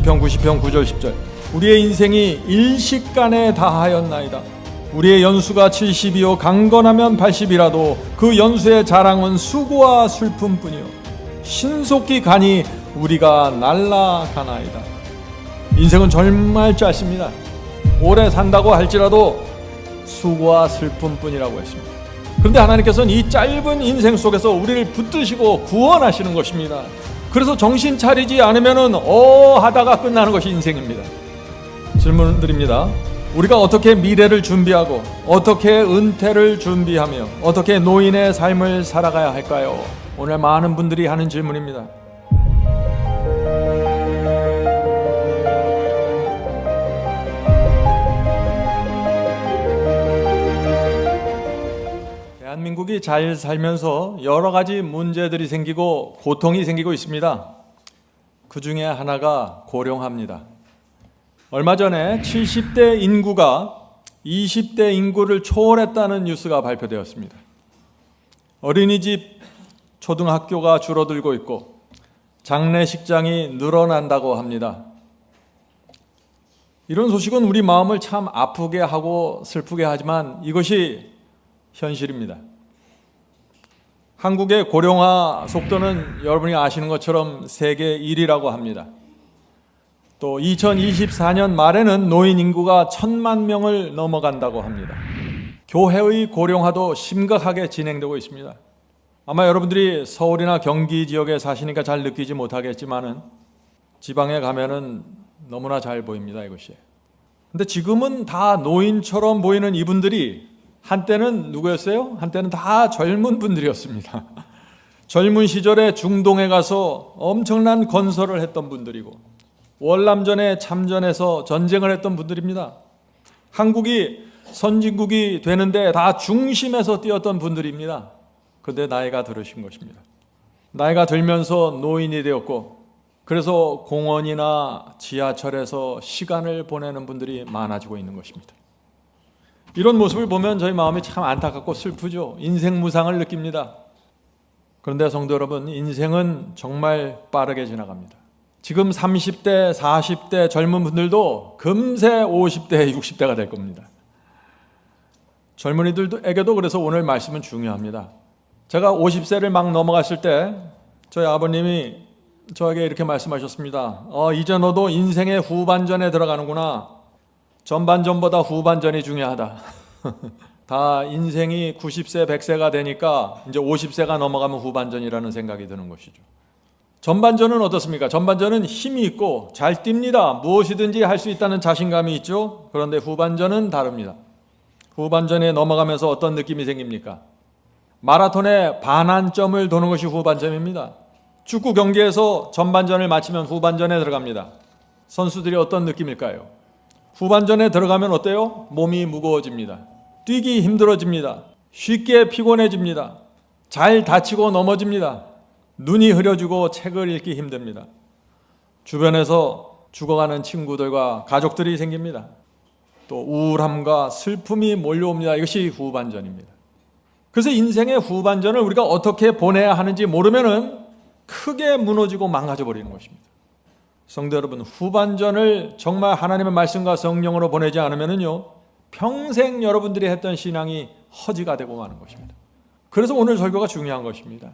시편 90편 9절 10절. 우리의 인생이 일식간에 다하였나이다. 우리의 연수가 70이요 강건하면 80이라도 그 연수의 자랑은 수고와 슬픔뿐이요 신속히 가니 우리가 날아가나이다. 인생은 정말 짧습니다. 오래 산다고 할지라도 수고와 슬픔뿐이라고 했습니다. 그런데 하나님께서는 이 짧은 인생 속에서 우리를 붙드시고 구원하시는 것입니다. 그래서 정신 차리지 않으면 하다가 끝나는 것이 인생입니다. 질문 드립니다. 우리가 어떻게 미래를 준비하고 어떻게 은퇴를 준비하며 어떻게 노인의 삶을 살아가야 할까요? 오늘 많은 분들이 하는 질문입니다. 대한민국이 잘 살면서 여러 가지 문제들이 생기고 고통이 생기고 있습니다. 그 중에 하나가 고령화입니다. 얼마 전에 70대 인구가 20대 인구를 초월했다는 뉴스가 발표되었습니다. 어린이집, 초등학교가 줄어들고 있고 장례식장이 늘어난다고 합니다. 이런 소식은 우리 마음을 참 아프게 하고 슬프게 하지만 이것이 현실입니다. 한국의 고령화 속도는 여러분이 아시는 것처럼 세계 1위라고 합니다. 또 2024년 말에는 노인 인구가 1,000만 명을 넘어간다고 합니다. 교회의 고령화도 심각하게 진행되고 있습니다. 아마 여러분들이 서울이나 경기 지역에 사시니까 잘 느끼지 못하겠지만은 지방에 가면은 너무나 잘 보입니다, 이것이. 근데 지금은 다 노인처럼 보이는 이분들이 한때는 누구였어요? 한때는 다 젊은 분들이었습니다. 젊은 시절에 중동에 가서 엄청난 건설을 했던 분들이고 월남전에 참전해서 전쟁을 했던 분들입니다. 한국이 선진국이 되는데 다 중심에서 뛰었던 분들입니다. 그런데 나이가 들으신 것입니다. 나이가 들면서 노인이 되었고 그래서 공원이나 지하철에서 시간을 보내는 분들이 많아지고 있는 것입니다. 이런 모습을 보면 저희 마음이 참 안타깝고 슬프죠. 인생 무상을 느낍니다. 그런데 성도 여러분, 인생은 정말 빠르게 지나갑니다. 지금 30대, 40대 젊은 분들도 금세 50대, 60대가 될 겁니다. 젊은이들에게도 그래서 오늘 말씀은 중요합니다. 제가 50세를 막 넘어갔을 때 저희 아버님이 저에게 이렇게 말씀하셨습니다. 이제 너도 인생의 후반전에 들어가는구나. 전반전보다 후반전이 중요하다. 다 인생이 90세, 100세가 되니까 이제 50세가 넘어가면 후반전이라는 생각이 드는 것이죠. 전반전은 어떻습니까? 전반전은 힘이 있고 잘 뜁니다. 무엇이든지 할 수 있다는 자신감이 있죠. 그런데 후반전은 다릅니다. 후반전에 넘어가면서 어떤 느낌이 생깁니까? 마라톤의 반환점을 도는 것이 후반전입니다. 축구 경기에서 전반전을 마치면 후반전에 들어갑니다. 선수들이 어떤 느낌일까요? 후반전에 들어가면 어때요? 몸이 무거워집니다. 뛰기 힘들어집니다. 쉽게 피곤해집니다. 잘 다치고 넘어집니다. 눈이 흐려지고 책을 읽기 힘듭니다. 주변에서 죽어가는 친구들과 가족들이 생깁니다. 또 우울함과 슬픔이 몰려옵니다. 이것이 후반전입니다. 그래서 인생의 후반전을 우리가 어떻게 보내야 하는지 모르면은 크게 무너지고 망가져 버리는 것입니다. 성도 여러분, 후반전을 정말 하나님의 말씀과 성령으로 보내지 않으면요 평생 여러분들이 했던 신앙이 허지가 되고 마는 것입니다. 그래서 오늘 설교가 중요한 것입니다.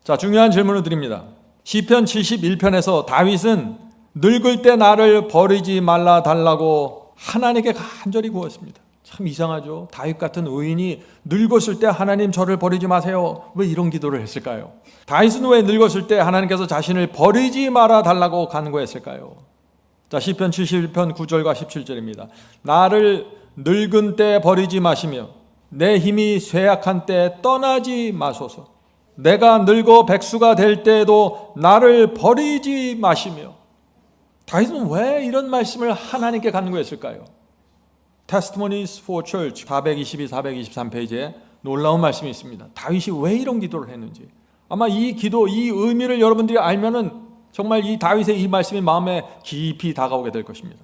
자, 중요한 질문을 드립니다. 시편 71편에서 다윗은 늙을 때 나를 버리지 말라 달라고 하나님께 간절히 구했습니다. 참 이상하죠. 다윗 같은 의인이 늙었을 때 하나님 저를 버리지 마세요. 왜 이런 기도를 했을까요? 다윗은 왜 늙었을 때 하나님께서 자신을 버리지 말아 달라고 간구했을까요? 자, 시편 71편 9절과 17절입니다. 나를 늙은 때 버리지 마시며 내 힘이 쇠약한 때 떠나지 마소서. 내가 늙어 백수가 될 때에도 나를 버리지 마시며. 다윗은 왜 이런 말씀을 하나님께 간구했을까요? Testimonies for Church 422, 423페이지에 놀라운 말씀이 있습니다. 다윗이 왜 이런 기도를 했는지. 아마 이 기도, 이 의미를 여러분들이 알면은 정말 이 다윗의 이 말씀이 마음에 깊이 다가오게 될 것입니다.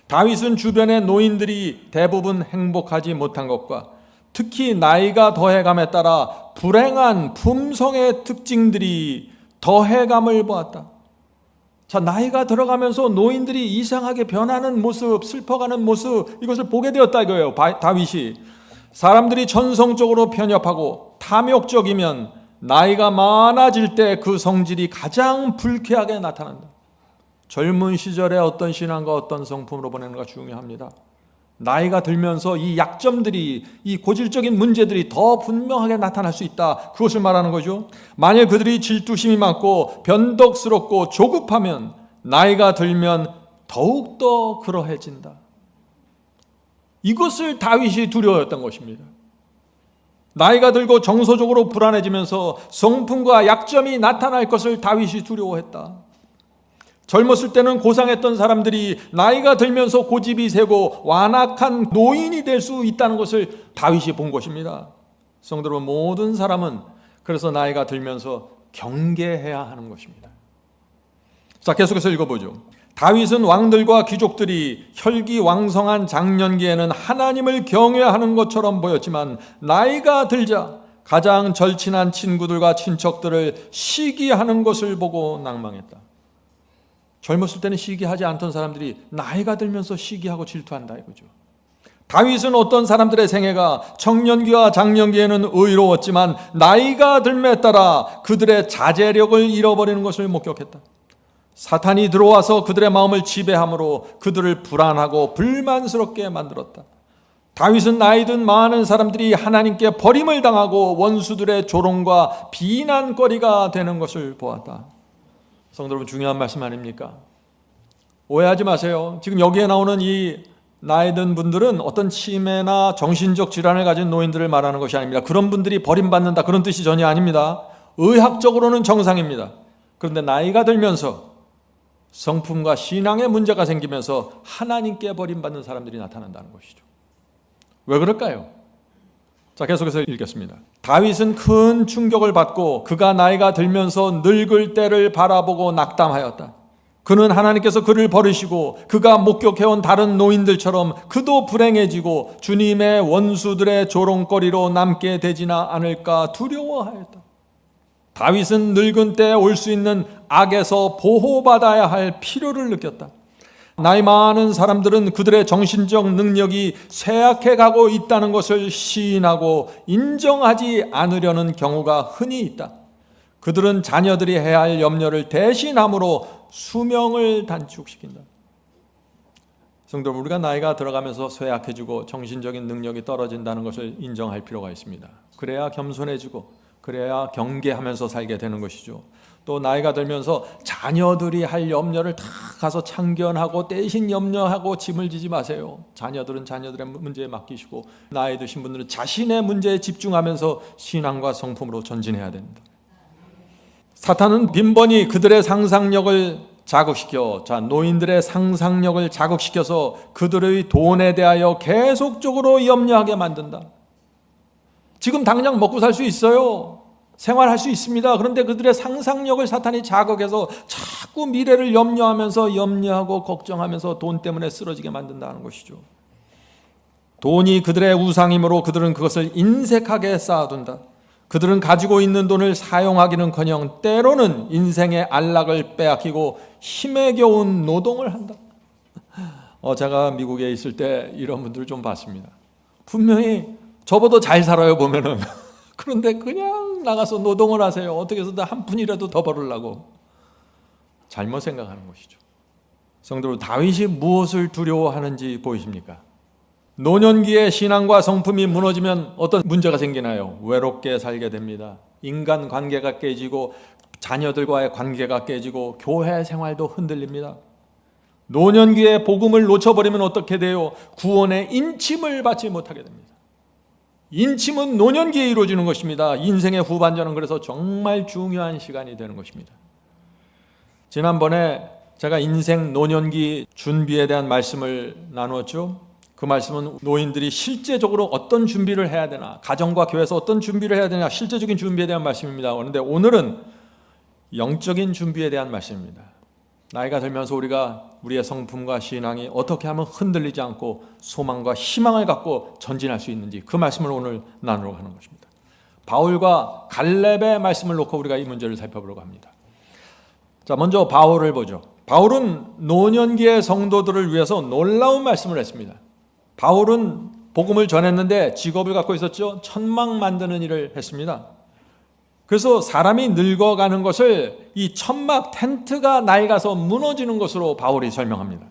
다윗은 주변의 노인들이 대부분 행복하지 못한 것과 특히 나이가 더해감에 따라 불행한 품성의 특징들이 더해감을 보았다. 자, 나이가 들어가면서 노인들이 이상하게 변하는 모습, 슬퍼가는 모습, 이것을 보게 되었다 이거예요. 다윗이. 사람들이 전성적으로 편협하고 탐욕적이면 나이가 많아질 때 그 성질이 가장 불쾌하게 나타난다. 젊은 시절에 어떤 신앙과 어떤 성품으로 보내는가 중요합니다. 나이가 들면서 이 약점들이, 이 고질적인 문제들이 더 분명하게 나타날 수 있다. 그것을 말하는 거죠. 만일 그들이 질투심이 많고 변덕스럽고 조급하면 나이가 들면 더욱더 그러해진다. 이것을 다윗이 두려워했던 것입니다. 나이가 들고 정서적으로 불안해지면서 성품과 약점이 나타날 것을 다윗이 두려워했다. 젊었을 때는 고상했던 사람들이 나이가 들면서 고집이 세고 완악한 노인이 될 수 있다는 것을 다윗이 본 것입니다. 성도 여러분, 모든 사람은 그래서 나이가 들면서 경계해야 하는 것입니다. 자, 계속해서 읽어보죠. 다윗은 왕들과 귀족들이 혈기왕성한 장년기에는 하나님을 경외하는 것처럼 보였지만 나이가 들자 가장 절친한 친구들과 친척들을 시기하는 것을 보고 낭망했다. 젊었을 때는 시기하지 않던 사람들이 나이가 들면서 시기하고 질투한다 이거죠. 다윗은 어떤 사람들의 생애가 청년기와 장년기에는 의로웠지만 나이가 들매 따라 그들의 자제력을 잃어버리는 것을 목격했다. 사탄이 들어와서 그들의 마음을 지배함으로 그들을 불안하고 불만스럽게 만들었다. 다윗은 나이 든 많은 사람들이 하나님께 버림을 당하고 원수들의 조롱과 비난거리가 되는 것을 보았다. 성도 여러분, 중요한 말씀 아닙니까? 오해하지 마세요. 지금 여기에 나오는 이 나이 든 분들은 어떤 치매나 정신적 질환을 가진 노인들을 말하는 것이 아닙니다. 그런 분들이 버림받는다 그런 뜻이 전혀 아닙니다. 의학적으로는 정상입니다. 그런데 나이가 들면서 성품과 신앙에 문제가 생기면서 하나님께 버림받는 사람들이 나타난다는 것이죠. 왜 그럴까요? 자, 계속해서 읽겠습니다. 다윗은 큰 충격을 받고 그가 나이가 들면서 늙을 때를 바라보고 낙담하였다. 그는 하나님께서 그를 버리시고 그가 목격해온 다른 노인들처럼 그도 불행해지고 주님의 원수들의 조롱거리로 남게 되지나 않을까 두려워하였다. 다윗은 늙은 때에 올 수 있는 악에서 보호받아야 할 필요를 느꼈다. 나이 많은 사람들은 그들의 정신적 능력이 쇠약해 가고 있다는 것을 시인하고 인정하지 않으려는 경우가 흔히 있다. 그들은 자녀들이 해야 할 염려를 대신함으로 수명을 단축시킨다. 성도 여러분, 우리가 나이가 들어가면서 쇠약해지고 정신적인 능력이 떨어진다는 것을 인정할 필요가 있습니다. 그래야 겸손해지고 그래야 경계하면서 살게 되는 것이죠. 또 나이가 들면서 자녀들이 할 염려를 다 가서 참견하고 대신 염려하고 짐을 지지 마세요. 자녀들은 자녀들의 문제에 맡기시고 나이 드신 분들은 자신의 문제에 집중하면서 신앙과 성품으로 전진해야 됩니다. 사탄은 빈번히 그들의 상상력을 자극시켜, 노인들의 상상력을 자극시켜서 그들의 돈에 대하여 계속적으로 염려하게 만든다. 지금 당장 먹고 살 수 있어요. 생활할 수 있습니다. 그런데 그들의 상상력을 사탄이 자극해서 자꾸 미래를 염려하면서 염려하고 걱정하면서 돈 때문에 쓰러지게 만든다는 것이죠. 돈이 그들의 우상이므로 그들은 그것을 인색하게 쌓아둔다. 그들은 가지고 있는 돈을 사용하기는커녕 때로는 인생의 안락을 빼앗기고 힘에 겨운 노동을 한다. 제가 미국에 있을 때 이런 분들을 좀 봤습니다. 분명히 저보다 잘 살아요 보면은. 그런데 그냥 나가서 노동을 하세요. 어떻게 해서든 한 푼이라도 더 벌으려고. 잘못 생각하는 것이죠. 성도 여러분, 다윗이 무엇을 두려워하는지 보이십니까? 노년기에 신앙과 성품이 무너지면 어떤 문제가 생기나요? 외롭게 살게 됩니다. 인간관계가 깨지고 자녀들과의 관계가 깨지고 교회 생활도 흔들립니다. 노년기에 복음을 놓쳐버리면 어떻게 돼요? 구원의 인침을 받지 못하게 됩니다. 인침은 노년기에 이루어지는 것입니다. 인생의 후반전은 그래서 정말 중요한 시간이 되는 것입니다. 지난번에 제가 인생 노년기 준비에 대한 말씀을 나누었죠. 그 말씀은 노인들이 실제적으로 어떤 준비를 해야 되나, 가정과 교회에서 어떤 준비를 해야 되나, 실제적인 준비에 대한 말씀입니다. 그런데 오늘은 영적인 준비에 대한 말씀입니다. 나이가 들면서 우리의 성품과 신앙이 어떻게 하면 흔들리지 않고 소망과 희망을 갖고 전진할 수 있는지 그 말씀을 오늘 나누려고 하는 것입니다. 바울과 갈렙의 말씀을 놓고 우리가 이 문제를 살펴보려고 합니다. 자, 먼저 바울을 보죠. 바울은 노년기의 성도들을 위해서 놀라운 말씀을 했습니다. 바울은 복음을 전했는데 직업을 갖고 있었죠. 천막 만드는 일을 했습니다. 그래서 사람이 늙어가는 것을 이 천막 텐트가 낡아서 무너지는 것으로 바울이 설명합니다.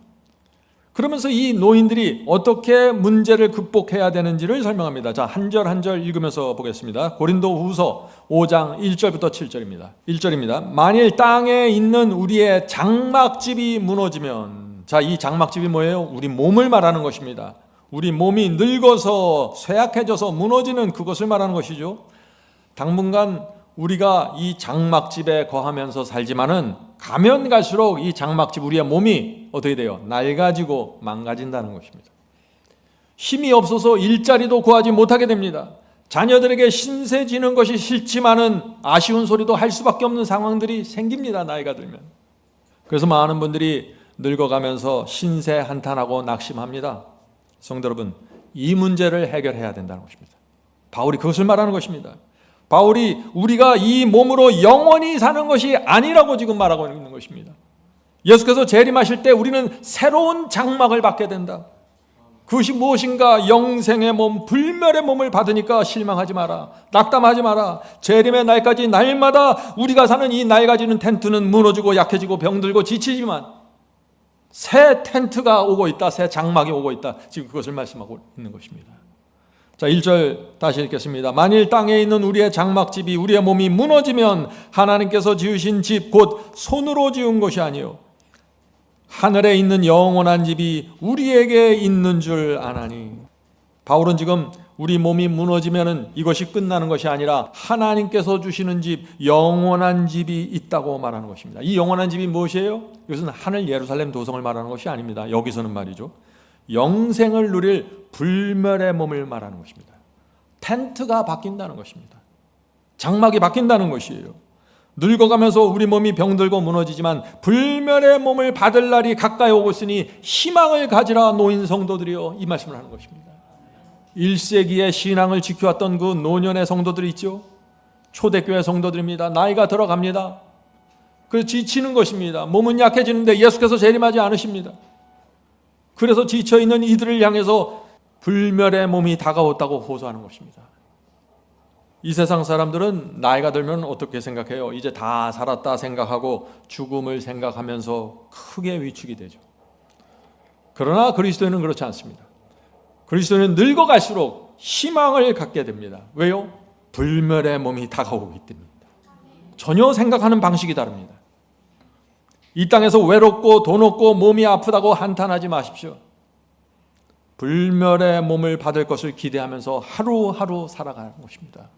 그러면서 이 노인들이 어떻게 문제를 극복해야 되는지를 설명합니다. 자, 한 절 한 절 읽으면서 보겠습니다. 고린도후서 5장 1절부터 7절입니다. 1절입니다. 만일 땅에 있는 우리의 장막집이 무너지면, 자, 이 장막집이 뭐예요? 우리 몸을 말하는 것입니다. 우리 몸이 늙어서 쇠약해져서 무너지는 그것을 말하는 것이죠. 당분간 우리가 이 장막집에 거하면서 살지만은 가면 갈수록 이 장막집, 우리의 몸이 어떻게 돼요? 낡아지고 망가진다는 것입니다. 힘이 없어서 일자리도 구하지 못하게 됩니다. 자녀들에게 신세 지는 것이 싫지만은 아쉬운 소리도 할 수밖에 없는 상황들이 생깁니다. 나이가 들면. 그래서 많은 분들이 늙어가면서 신세 한탄하고 낙심합니다. 성도 여러분, 이 문제를 해결해야 된다는 것입니다. 바울이 그것을 말하는 것입니다. 바울이 우리가 이 몸으로 영원히 사는 것이 아니라고 지금 말하고 있는 것입니다. 예수께서 재림하실 때 우리는 새로운 장막을 받게 된다. 그것이 무엇인가? 영생의 몸, 불멸의 몸을 받으니까 실망하지 마라. 낙담하지 마라. 재림의 날까지 날마다 우리가 사는 이 낡아지는 텐트는 무너지고 약해지고 병들고 지치지만 새 텐트가 오고 있다. 새 장막이 오고 있다. 지금 그것을 말씀하고 있는 것입니다. 자, 1절 다시 읽겠습니다. 만일 땅에 있는 우리의 장막집이, 우리의 몸이 무너지면 하나님께서 지으신 집, 곧 손으로 지은 것이 아니요 하늘에 있는 영원한 집이 우리에게 있는 줄 아나니. 바울은 지금 우리 몸이 무너지면 이것이 끝나는 것이 아니라 하나님께서 주시는 집, 영원한 집이 있다고 말하는 것입니다. 이 영원한 집이 무엇이에요? 이것은 하늘 예루살렘 도성을 말하는 것이 아닙니다. 여기서는 말이죠, 영생을 누릴 불멸의 몸을 말하는 것입니다. 텐트가 바뀐다는 것입니다. 장막이 바뀐다는 것이에요. 늙어가면서 우리 몸이 병들고 무너지지만 불멸의 몸을 받을 날이 가까이 오고 있으니 희망을 가지라 노인 성도들이여, 이 말씀을 하는 것입니다. 1세기의 신앙을 지켜왔던 그 노년의 성도들이 있죠. 초대교회 성도들입니다. 나이가 들어갑니다. 그래서 지치는 것입니다. 몸은 약해지는데 예수께서 재림하지 않으십니다. 그래서 지쳐있는 이들을 향해서 불멸의 몸이 다가왔다고 호소하는 것입니다. 이 세상 사람들은 나이가 들면 어떻게 생각해요? 이제 다 살았다 생각하고 죽음을 생각하면서 크게 위축이 되죠. 그러나 그리스도인은 그렇지 않습니다. 그리스도인은 늙어갈수록 희망을 갖게 됩니다. 왜요? 불멸의 몸이 다가오기 때문입니다. 전혀 생각하는 방식이 다릅니다. 이 땅에서 외롭고 돈 없고 몸이 아프다고 한탄하지 마십시오. 불멸의 몸을 받을 것을 기대하면서 하루하루 살아가는 것입니다.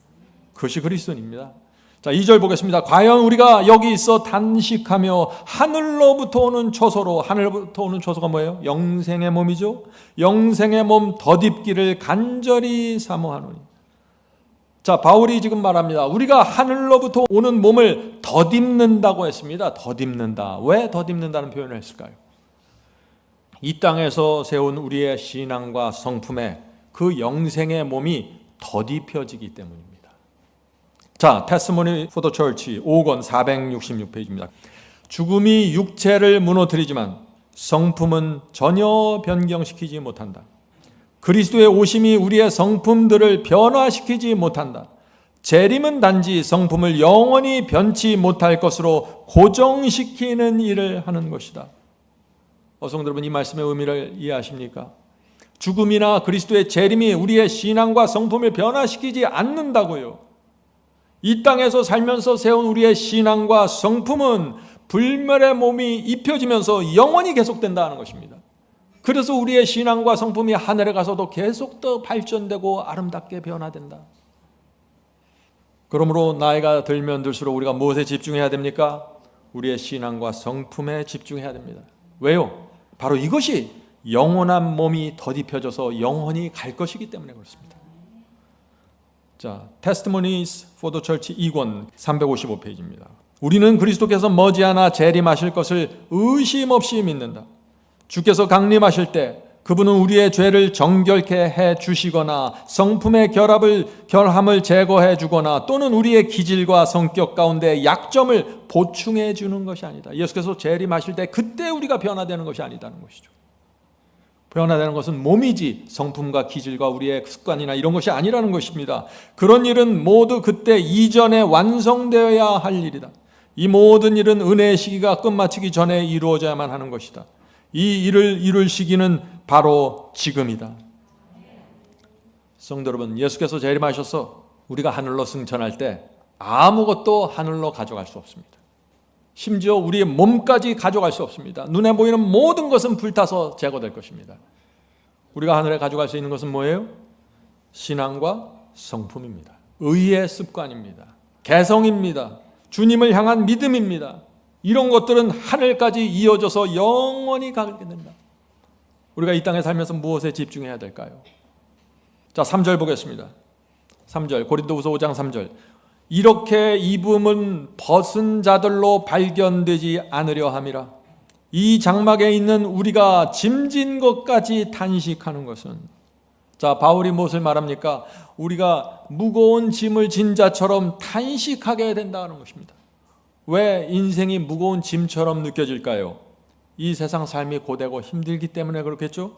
그것이 그리스도인입니다. 자, 2절 보겠습니다. 과연 우리가 여기 있어 단식하며 하늘로부터 오는 초소로, 하늘로부터 오는 초소가 뭐예요? 영생의 몸이죠. 영생의 몸 덧입기를 간절히 사모하노니. 자, 바울이 지금 말합니다. 우리가 하늘로부터 오는 몸을 덧입는다고 했습니다. 덧입는다. 왜 덧입는다는 표현을 했을까요? 이 땅에서 세운 우리의 신앙과 성품에 그 영생의 몸이 덧입혀지기 때문입니다. 자, Testimony for the Church 5권 466페이지입니다. 죽음이 육체를 무너뜨리지만 성품은 전혀 변경시키지 못한다. 그리스도의 오심이 우리의 성품들을 변화시키지 못한다. 재림은 단지 성품을 영원히 변치 못할 것으로 고정시키는 일을 하는 것이다. 성도 여러분, 이 말씀의 의미를 이해하십니까? 죽음이나 그리스도의 재림이 우리의 신앙과 성품을 변화시키지 않는다고요. 이 땅에서 살면서 세운 우리의 신앙과 성품은 불멸의 몸이 입혀지면서 영원히 계속된다는 것입니다. 그래서 우리의 신앙과 성품이 하늘에 가서도 계속 더 발전되고 아름답게 변화된다. 그러므로 나이가 들면 들수록 우리가 무엇에 집중해야 됩니까? 우리의 신앙과 성품에 집중해야 됩니다. 왜요? 바로 이것이 영원한 몸이 덧입혀져서 영원히 갈 것이기 때문에 그렇습니다. 자, Testimonies for the Church 2권 355페이지입니다. 우리는 그리스도께서 머지않아 재림하실 것을 의심 없이 믿는다. 주께서 강림하실 때 그분은 우리의 죄를 정결케 해 주시거나 성품의 결함을 제거해 주거나 또는 우리의 기질과 성격 가운데 약점을 보충해 주는 것이 아니다. 예수께서 재림하실 때 그때 우리가 변화되는 것이 아니다는 것이죠. 변화되는 것은 몸이지 성품과 기질과 우리의 습관이나 이런 것이 아니라는 것입니다. 그런 일은 모두 그때 이전에 완성되어야 할 일이다. 이 모든 일은 은혜의 시기가 끝마치기 전에 이루어져야만 하는 것이다. 이 일을 이룰 시기는 바로 지금이다. 성도 여러분, 예수께서 재림하셔서 우리가 하늘로 승천할 때 아무것도 하늘로 가져갈 수 없습니다. 심지어 우리의 몸까지 가져갈 수 없습니다. 눈에 보이는 모든 것은 불타서 제거될 것입니다. 우리가 하늘에 가져갈 수 있는 것은 뭐예요? 신앙과 성품입니다. 의의 습관입니다. 개성입니다. 주님을 향한 믿음입니다. 이런 것들은 하늘까지 이어져서 영원히 가게 된다. 우리가 이 땅에 살면서 무엇에 집중해야 될까요? 자, 3절 보겠습니다. 3절, 고린도후서 5장 3절. 이렇게 입음은 벗은 자들로 발견되지 않으려 함이라. 이 장막에 있는 우리가 짐진 것까지 탄식하는 것은, 자, 바울이 무엇을 말합니까? 우리가 무거운 짐을 진 자처럼 탄식하게 된다는 것입니다. 왜 인생이 무거운 짐처럼 느껴질까요? 이 세상 삶이 고되고 힘들기 때문에 그렇겠죠?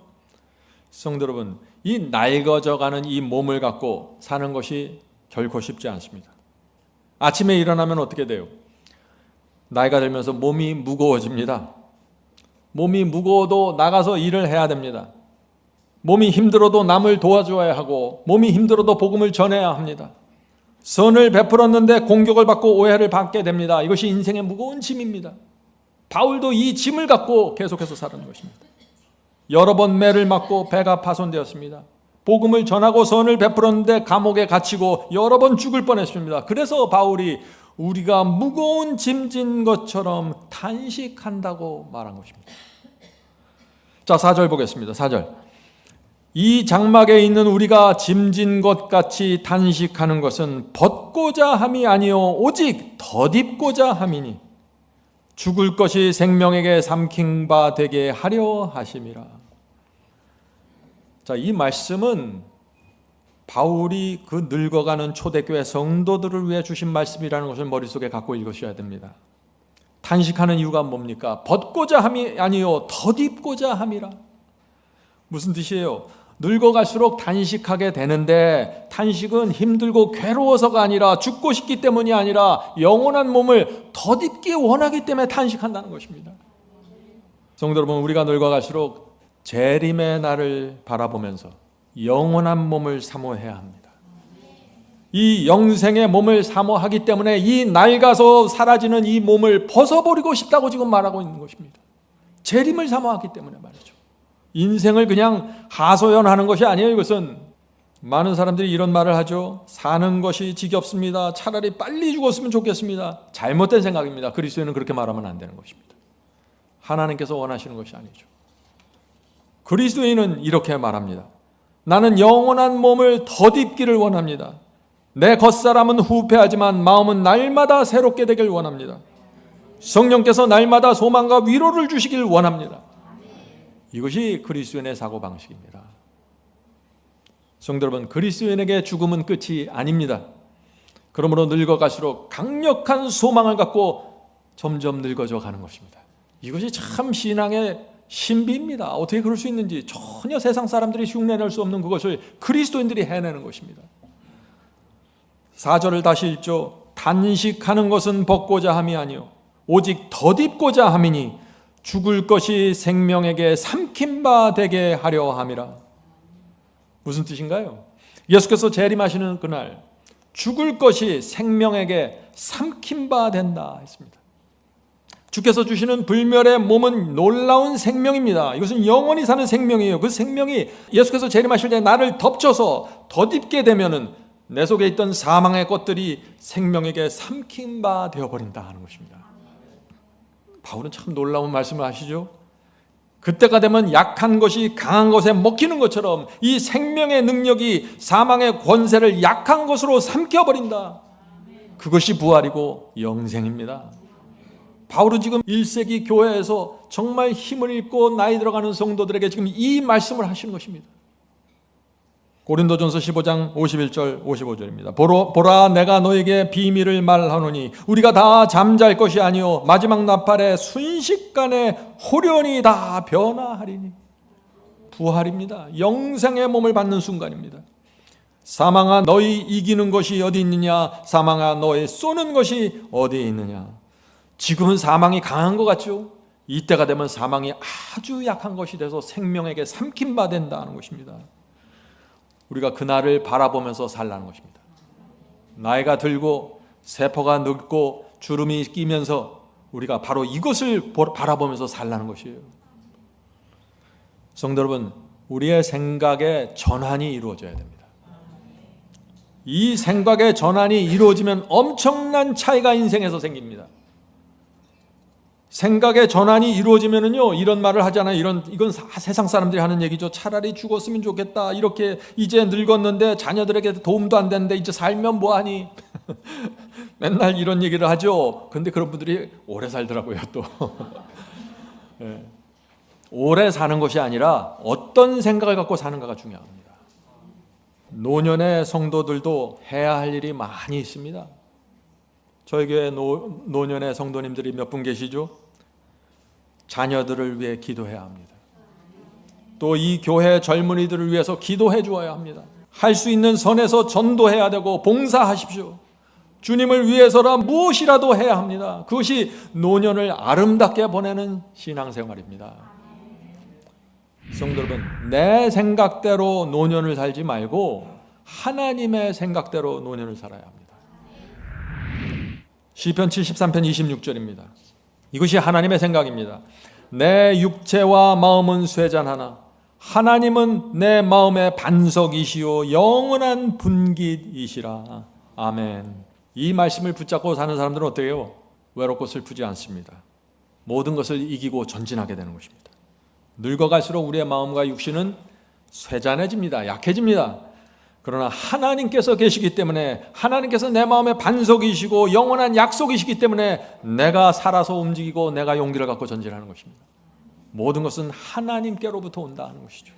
성도 여러분, 이 낡아져가는 이 몸을 갖고 사는 것이 결코 쉽지 않습니다. 아침에 일어나면 어떻게 돼요? 나이가 들면서 몸이 무거워집니다. 몸이 무거워도 나가서 일을 해야 됩니다. 몸이 힘들어도 남을 도와줘야 하고, 몸이 힘들어도 복음을 전해야 합니다. 선을 베풀었는데 공격을 받고 오해를 받게 됩니다. 이것이 인생의 무거운 짐입니다. 바울도 이 짐을 갖고 계속해서 사는 것입니다. 여러 번 매를 맞고 배가 파손되었습니다. 복음을 전하고 선을 베풀었는데 감옥에 갇히고 여러 번 죽을 뻔했습니다. 그래서 바울이 우리가 무거운 짐진 것처럼 탄식한다고 말한 것입니다. 자, 4절 보겠습니다. 4절. 이 장막에 있는 우리가 짐진 것 같이 탄식하는 것은 벗고자 함이 아니요 오직 덧입고자 함이니 죽을 것이 생명에게 삼킨 바 되게 하려 하심이라. 자, 이 말씀은 바울이 그 늙어가는 초대교회 성도들을 위해 주신 말씀이라는 것을 머릿속에 갖고 읽으셔야 됩니다. 탄식하는 이유가 뭡니까? 벗고자 함이 아니요 덧입고자 함이라. 무슨 뜻이에요? 늙어갈수록 탄식하게 되는데, 탄식은 힘들고 괴로워서가 아니라 죽고 싶기 때문이 아니라 영원한 몸을 덧입기 원하기 때문에 탄식한다는 것입니다. 성도 여러분, 우리가 늙어갈수록 재림의 날을 바라보면서 영원한 몸을 사모해야 합니다. 이 영생의 몸을 사모하기 때문에 이 낡아서 사라지는 이 몸을 벗어버리고 싶다고 지금 말하고 있는 것입니다. 재림을 사모하기 때문에 말이죠. 인생을 그냥 하소연하는 것이 아니에요. 이것은 많은 사람들이 이런 말을 하죠. 사는 것이 지겹습니다. 차라리 빨리 죽었으면 좋겠습니다. 잘못된 생각입니다. 그리스도인은 그렇게 말하면 안 되는 것입니다. 하나님께서 원하시는 것이 아니죠. 그리스도인은 이렇게 말합니다. 나는 영원한 몸을 덧입기를 원합니다. 내 겉사람은 후패하지만 마음은 날마다 새롭게 되길 원합니다. 성령께서 날마다 소망과 위로를 주시길 원합니다. 이것이 그리스도인의 사고방식입니다. 성도 여러분, 그리스도인에게 죽음은 끝이 아닙니다. 그러므로 늙어갈수록 강력한 소망을 갖고 점점 늙어져 가는 것입니다. 이것이 참 신앙의 신비입니다. 어떻게 그럴 수 있는지 전혀 세상 사람들이 흉내낼 수 없는 그것을 그리스도인들이 해내는 것입니다. 4절을 다시 읽죠. 단식하는 것은 벗고자 함이 아니요 오직 덧입고자 함이니 죽을 것이 생명에게 삼킨 바 되게 하려 함이라. 무슨 뜻인가요? 예수께서 재림하시는 그날 죽을 것이 생명에게 삼킨 바 된다 했습니다. 주께서 주시는 불멸의 몸은 놀라운 생명입니다. 이것은 영원히 사는 생명이에요. 그 생명이 예수께서 재림하실 때 나를 덮쳐서 덧입게 되면은 내 속에 있던 사망의 것들이 생명에게 삼킨 바 되어버린다 하는 것입니다. 바울은 참 놀라운 말씀을 하시죠. 그때가 되면 약한 것이 강한 것에 먹히는 것처럼 이 생명의 능력이 사망의 권세를 약한 것으로 삼켜버린다. 그것이 부활이고 영생입니다. 바울은 지금 1세기 교회에서 정말 힘을 잃고 나이 들어가는 성도들에게 지금 이 말씀을 하시는 것입니다. 고린도전서 15장 51절 55절입니다. 보라 내가 너에게 비밀을 말하노니 우리가 다 잠잘 것이 아니요 마지막 나팔에 순식간에 호련히 다 변화하리니. 부활입니다. 영생의 몸을 받는 순간입니다. 사망아 너희 이기는 것이 어디 있느냐, 사망아 너희 쏘는 것이 어디 있느냐. 지금은 사망이 강한 것 같죠? 이때가 되면 사망이 아주 약한 것이 돼서 생명에게 삼킨 바 된다는 것입니다. 우리가 그날을 바라보면서 살라는 것입니다. 나이가 들고 세포가 늙고 주름이 끼면서 우리가 바로 이것을 바라보면서 살라는 것이에요. 성도 여러분, 우리의 생각의 전환이 이루어져야 됩니다. 이 생각의 전환이 이루어지면 엄청난 차이가 인생에서 생깁니다. 생각의 전환이 이루어지면은요, 이런 말을 하잖아요. 이건 세상 사람들이 하는 얘기죠. 차라리 죽었으면 좋겠다. 이렇게 이제 늙었는데 자녀들에게 도움도 안 되는데 이제 살면 뭐하니? 맨날 이런 얘기를 하죠. 근데 그런 분들이 오래 살더라고요, 또. 네. 오래 사는 것이 아니라 어떤 생각을 갖고 사는가가 중요합니다. 노년의 성도들도 해야 할 일이 많이 있습니다. 저희 교회 노년의 성도님들이 몇 분 계시죠? 자녀들을 위해 기도해야 합니다. 또 이 교회 젊은이들을 위해서 기도해 주어야 합니다. 할 수 있는 선에서 전도해야 되고 봉사하십시오. 주님을 위해서라 무엇이라도 해야 합니다. 그것이 노년을 아름답게 보내는 신앙생활입니다. 성도 여러분, 내 생각대로 노년을 살지 말고 하나님의 생각대로 노년을 살아야 합니다. 시편 73편 26절입니다. 이것이 하나님의 생각입니다. 내 육체와 마음은 쇠잔하나 하나님은 내 마음의 반석이시요 영원한 분깃이시라. 아멘. 이 말씀을 붙잡고 사는 사람들은 어때요? 외롭고 슬프지 않습니다. 모든 것을 이기고 전진하게 되는 것입니다. 늙어갈수록 우리의 마음과 육신은 쇠잔해집니다. 약해집니다. 그러나 하나님께서 계시기 때문에, 하나님께서 내 마음의 반석이시고 영원한 약속이시기 때문에 내가 살아서 움직이고 내가 용기를 갖고 전진하는 것입니다. 모든 것은 하나님께로부터 온다 하는 것이죠.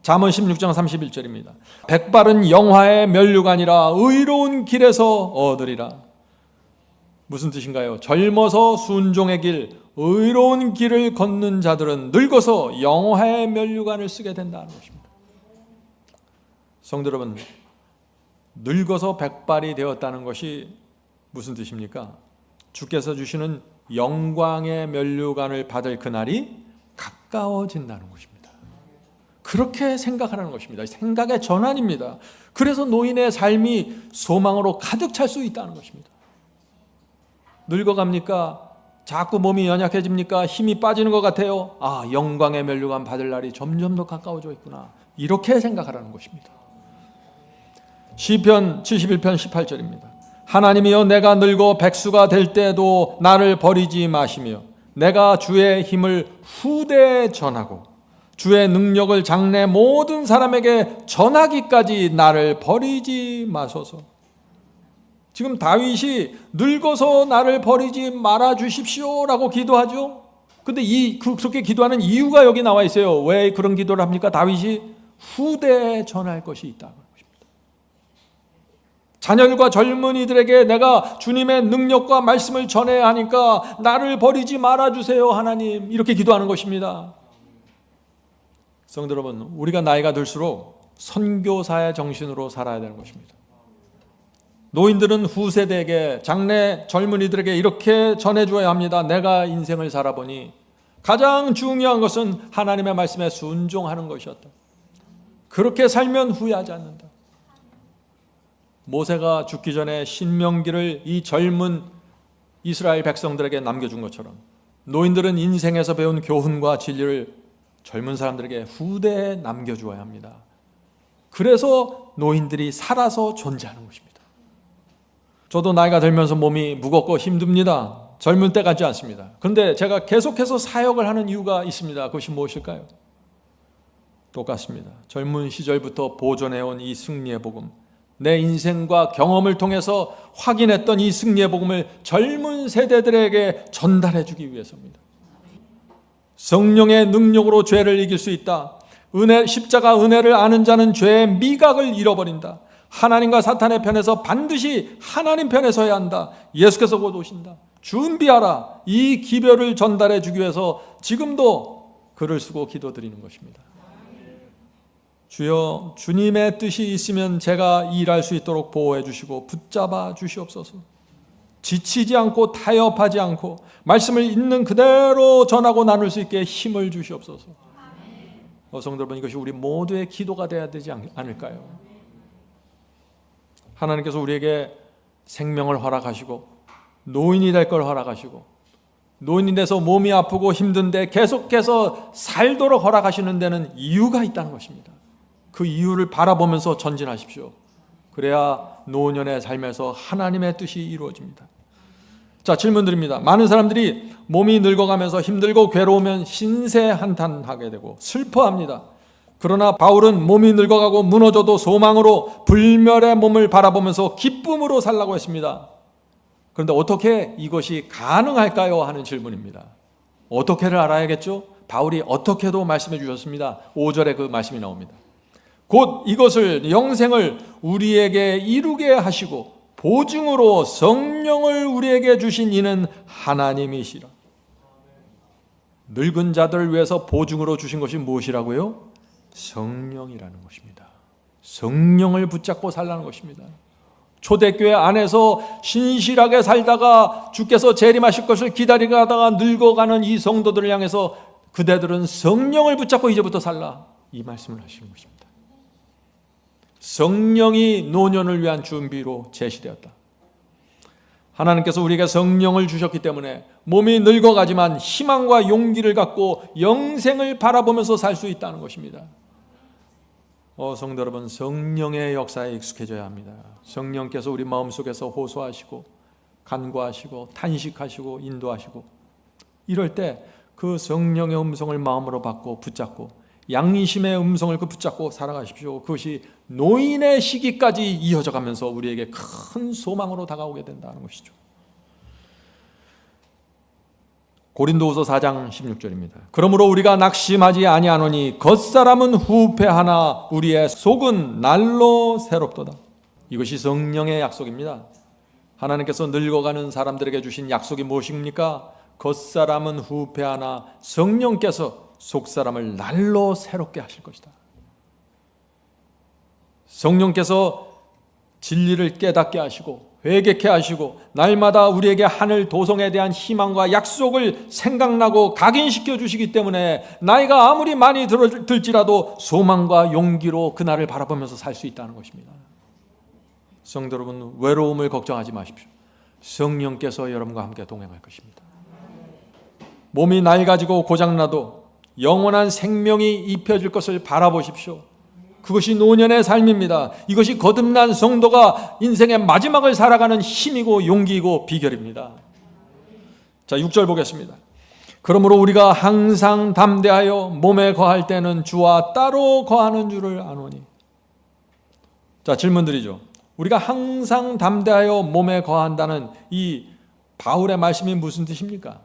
잠언 16장 31절입니다. 백발은 영화의 면류관이라 의로운 길에서 얻으리라. 무슨 뜻인가요? 젊어서 순종의 길, 의로운 길을 걷는 자들은 늙어서 영화의 면류관을 쓰게 된다는 것입니다. 성도 여러분, 늙어서 백발이 되었다는 것이 무슨 뜻입니까? 주께서 주시는 영광의 면류관을 받을 그날이 가까워진다는 것입니다. 그렇게 생각하라는 것입니다. 생각의 전환입니다. 그래서 노인의 삶이 소망으로 가득 찰 수 있다는 것입니다. 늙어갑니까? 자꾸 몸이 연약해집니까? 힘이 빠지는 것 같아요. 아, 영광의 면류관 받을 날이 점점 더 가까워져 있구나. 이렇게 생각하라는 것입니다. 시편 71편 18절입니다. 하나님이여 내가 늙어 백수가 될 때도 나를 버리지 마시며 내가 주의 힘을 후대에 전하고 주의 능력을 장래 모든 사람에게 전하기까지 나를 버리지 마소서. 지금 다윗이 늙어서 나를 버리지 말아 주십시오라고 기도하죠. 근데 그렇게 기도하는 이유가 여기 나와 있어요. 왜 그런 기도를 합니까? 다윗이 후대에 전할 것이 있다. 자녀들과 젊은이들에게 내가 주님의 능력과 말씀을 전해야 하니까 나를 버리지 말아주세요 하나님, 이렇게 기도하는 것입니다. 성도 여러분, 우리가 나이가 들수록 선교사의 정신으로 살아야 되는 것입니다. 노인들은 후세대에게, 장래 젊은이들에게 이렇게 전해줘야 합니다. 내가 인생을 살아보니 가장 중요한 것은 하나님의 말씀에 순종하는 것이었다. 그렇게 살면 후회하지 않는다. 모세가 죽기 전에 신명기를 이 젊은 이스라엘 백성들에게 남겨준 것처럼 노인들은 인생에서 배운 교훈과 진리를 젊은 사람들에게 후대에 남겨주어야 합니다. 그래서 노인들이 살아서 존재하는 것입니다. 저도 나이가 들면서 몸이 무겁고 힘듭니다. 젊을 때 같지 않습니다. 그런데 제가 계속해서 사역을 하는 이유가 있습니다. 그것이 무엇일까요? 똑같습니다. 젊은 시절부터 보존해온 이 승리의 복음, 내 인생과 경험을 통해서 확인했던 이 승리의 복음을 젊은 세대들에게 전달해 주기 위해서입니다. 성령의 능력으로 죄를 이길 수 있다. 십자가 은혜를 아는 자는 죄의 미각을 잃어버린다. 하나님과 사탄의 편에서 반드시 하나님 편에 서야 한다. 예수께서 곧 오신다. 준비하라. 이 기별을 전달해 주기 위해서 지금도 글을 쓰고 기도드리는 것입니다. 주여, 주님의 뜻이 있으면 제가 일할 수 있도록 보호해 주시고 붙잡아 주시옵소서. 지치지 않고 타협하지 않고 말씀을 있는 그대로 전하고 나눌 수 있게 힘을 주시옵소서. 성도 여러분, 이것이 우리 모두의 기도가 되어야 되지 않을까요? 하나님께서 우리에게 생명을 허락하시고 노인이 될 걸 허락하시고 노인이 돼서 몸이 아프고 힘든데 계속해서 살도록 허락하시는 데는 이유가 있다는 것입니다. 그 이유를 바라보면서 전진하십시오. 그래야 노년의 삶에서 하나님의 뜻이 이루어집니다. 자, 질문 드립니다. 많은 사람들이 몸이 늙어가면서 힘들고 괴로우면 신세한탄하게 되고 슬퍼합니다. 그러나 바울은 몸이 늙어가고 무너져도 소망으로 불멸의 몸을 바라보면서 기쁨으로 살라고 했습니다. 그런데 어떻게 이것이 가능할까요? 하는 질문입니다. 어떻게를 알아야겠죠? 바울이 어떻게도 말씀해 주셨습니다. 5절에 그 말씀이 나옵니다. 곧 이것을 영생을 우리에게 이루게 하시고 보증으로 성령을 우리에게 주신 이는 하나님이시라. 늙은 자들을 위해서 보증으로 주신 것이 무엇이라고요? 성령이라는 것입니다. 성령을 붙잡고 살라는 것입니다. 초대교회 안에서 신실하게 살다가 주께서 재림하실 것을 기다리다가 늙어가는 이 성도들을 향해서 그대들은 성령을 붙잡고 이제부터 살라, 이 말씀을 하시는 것입니다. 성령이 노년을 위한 준비로 제시되었다. 하나님께서 우리에게 성령을 주셨기 때문에 몸이 늙어가지만 희망과 용기를 갖고 영생을 바라보면서 살 수 있다는 것입니다. 성도 여러분, 성령의 역사에 익숙해져야 합니다. 성령께서 우리 마음속에서 호소하시고 간구하시고 탄식하시고 인도하시고 이럴 때 그 성령의 음성을 마음으로 받고 붙잡고 양심의 음성을 붙잡고 살아가십시오. 그것이 노인의 시기까지 이어져 가면서 우리에게 큰 소망으로 다가오게 된다는 것이죠. 고린도후서 4장 16절입니다. 그러므로 우리가 낙심하지 아니하노니 겉사람은 후패하나 우리의 속은 날로 새롭도다. 이것이 성령의 약속입니다. 하나님께서 늙어가는 사람들에게 주신 약속이 무엇입니까? 겉사람은 후패하나 성령께서 속사람을 날로 새롭게 하실 것이다. 성령께서 진리를 깨닫게 하시고 회개케 하시고 날마다 우리에게 하늘 도성에 대한 희망과 약속을 생각나고 각인시켜 주시기 때문에 나이가 아무리 많이 들지라도 소망과 용기로 그날을 바라보면서 살 수 있다는 것입니다. 성도 여러분, 외로움을 걱정하지 마십시오. 성령께서 여러분과 함께 동행할 것입니다. 몸이 낡아지고 고장나도 영원한 생명이 입혀질 것을 바라보십시오. 그것이 노년의 삶입니다. 이것이 거듭난 성도가 인생의 마지막을 살아가는 힘이고 용기이고 비결입니다. 자, 6절 보겠습니다. 그러므로 우리가 항상 담대하여 몸에 거할 때는 주와 따로 거하는 줄을 아노니. 자, 질문 드리죠. 우리가 항상 담대하여 몸에 거한다는 이 바울의 말씀이 무슨 뜻입니까?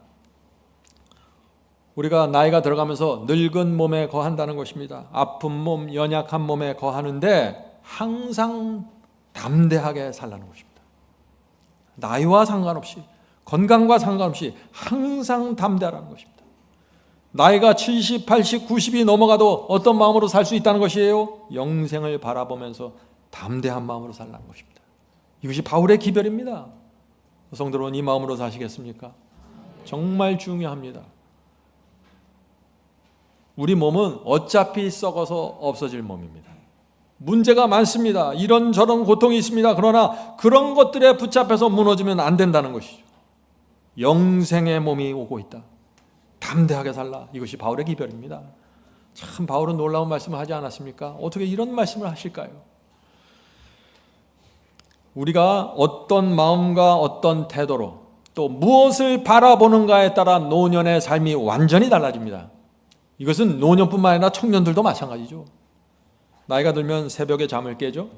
우리가 나이가 들어가면서 늙은 몸에 거한다는 것입니다. 아픈 몸, 연약한 몸에 거하는데 항상 담대하게 살라는 것입니다. 나이와 상관없이, 건강과 상관없이 항상 담대하라는 것입니다. 나이가 70, 80, 90이 넘어가도 어떤 마음으로 살 수 있다는 것이에요? 영생을 바라보면서 담대한 마음으로 살라는 것입니다. 이것이 바울의 기별입니다. 성도는 이 마음으로 사시겠습니까? 정말 중요합니다. 우리 몸은 어차피 썩어서 없어질 몸입니다. 문제가 많습니다. 이런저런 고통이 있습니다. 그러나 그런 것들에 붙잡혀서 무너지면 안 된다는 것이죠. 영생의 몸이 오고 있다. 담대하게 살라. 이것이 바울의 기별입니다. 참 바울은 놀라운 말씀을 하지 않았습니까? 어떻게 이런 말씀을 하실까요? 우리가 어떤 마음과 어떤 태도로 또 무엇을 바라보는가에 따라 노년의 삶이 완전히 달라집니다. 이것은 노년뿐만 아니라 청년들도 마찬가지죠. 나이가 들면 새벽에 잠을 깨죠.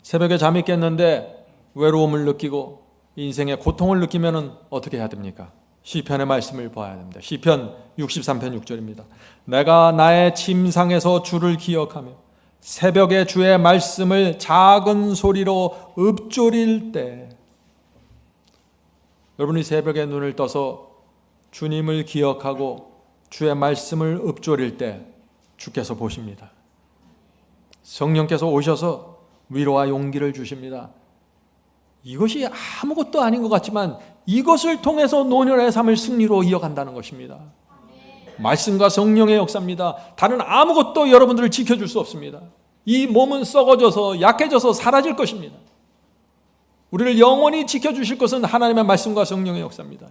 새벽에 잠이 깼는데 외로움을 느끼고 인생의 고통을 느끼면 어떻게 해야 됩니까? 시편의 말씀을 봐야 됩니다. 시편 63편 6절입니다. 내가 나의 침상에서 주를 기억하며 새벽에 주의 말씀을 작은 소리로 읊조릴 때, 여러분이 새벽에 눈을 떠서 주님을 기억하고 주의 말씀을 읊조릴 때 주께서 보십니다. 성령께서 오셔서 위로와 용기를 주십니다. 이것이 아무것도 아닌 것 같지만 이것을 통해서 노년의 삶을 승리로 이어간다는 것입니다. 말씀과 성령의 역사입니다. 다른 아무것도 여러분들을 지켜줄 수 없습니다. 이 몸은 썩어져서 약해져서 사라질 것입니다. 우리를 영원히 지켜주실 것은 하나님의 말씀과 성령의 역사입니다.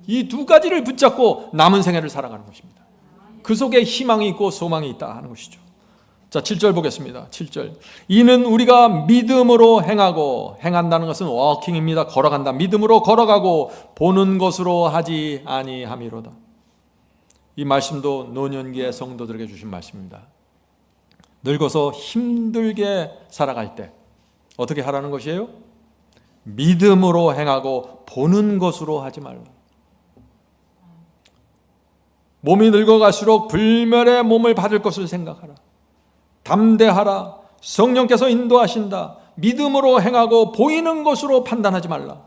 이 두 가지를 붙잡고 남은 생애를 살아가는 것입니다. 그 속에 희망이 있고 소망이 있다 하는 것이죠. 자, 7절 보겠습니다. 7절. 이는 우리가 믿음으로 행하고, 행한다는 것은 워킹입니다. 걸어간다. 믿음으로 걸어가고 보는 것으로 하지 아니함이로다. 이 말씀도 노년기의 성도들에게 주신 말씀입니다. 늙어서 힘들게 살아갈 때 어떻게 하라는 것이에요? 믿음으로 행하고 보는 것으로 하지 말라. 몸이 늙어갈수록 불멸의 몸을 받을 것을 생각하라. 담대하라. 성령께서 인도하신다. 믿음으로 행하고 보이는 것으로 판단하지 말라.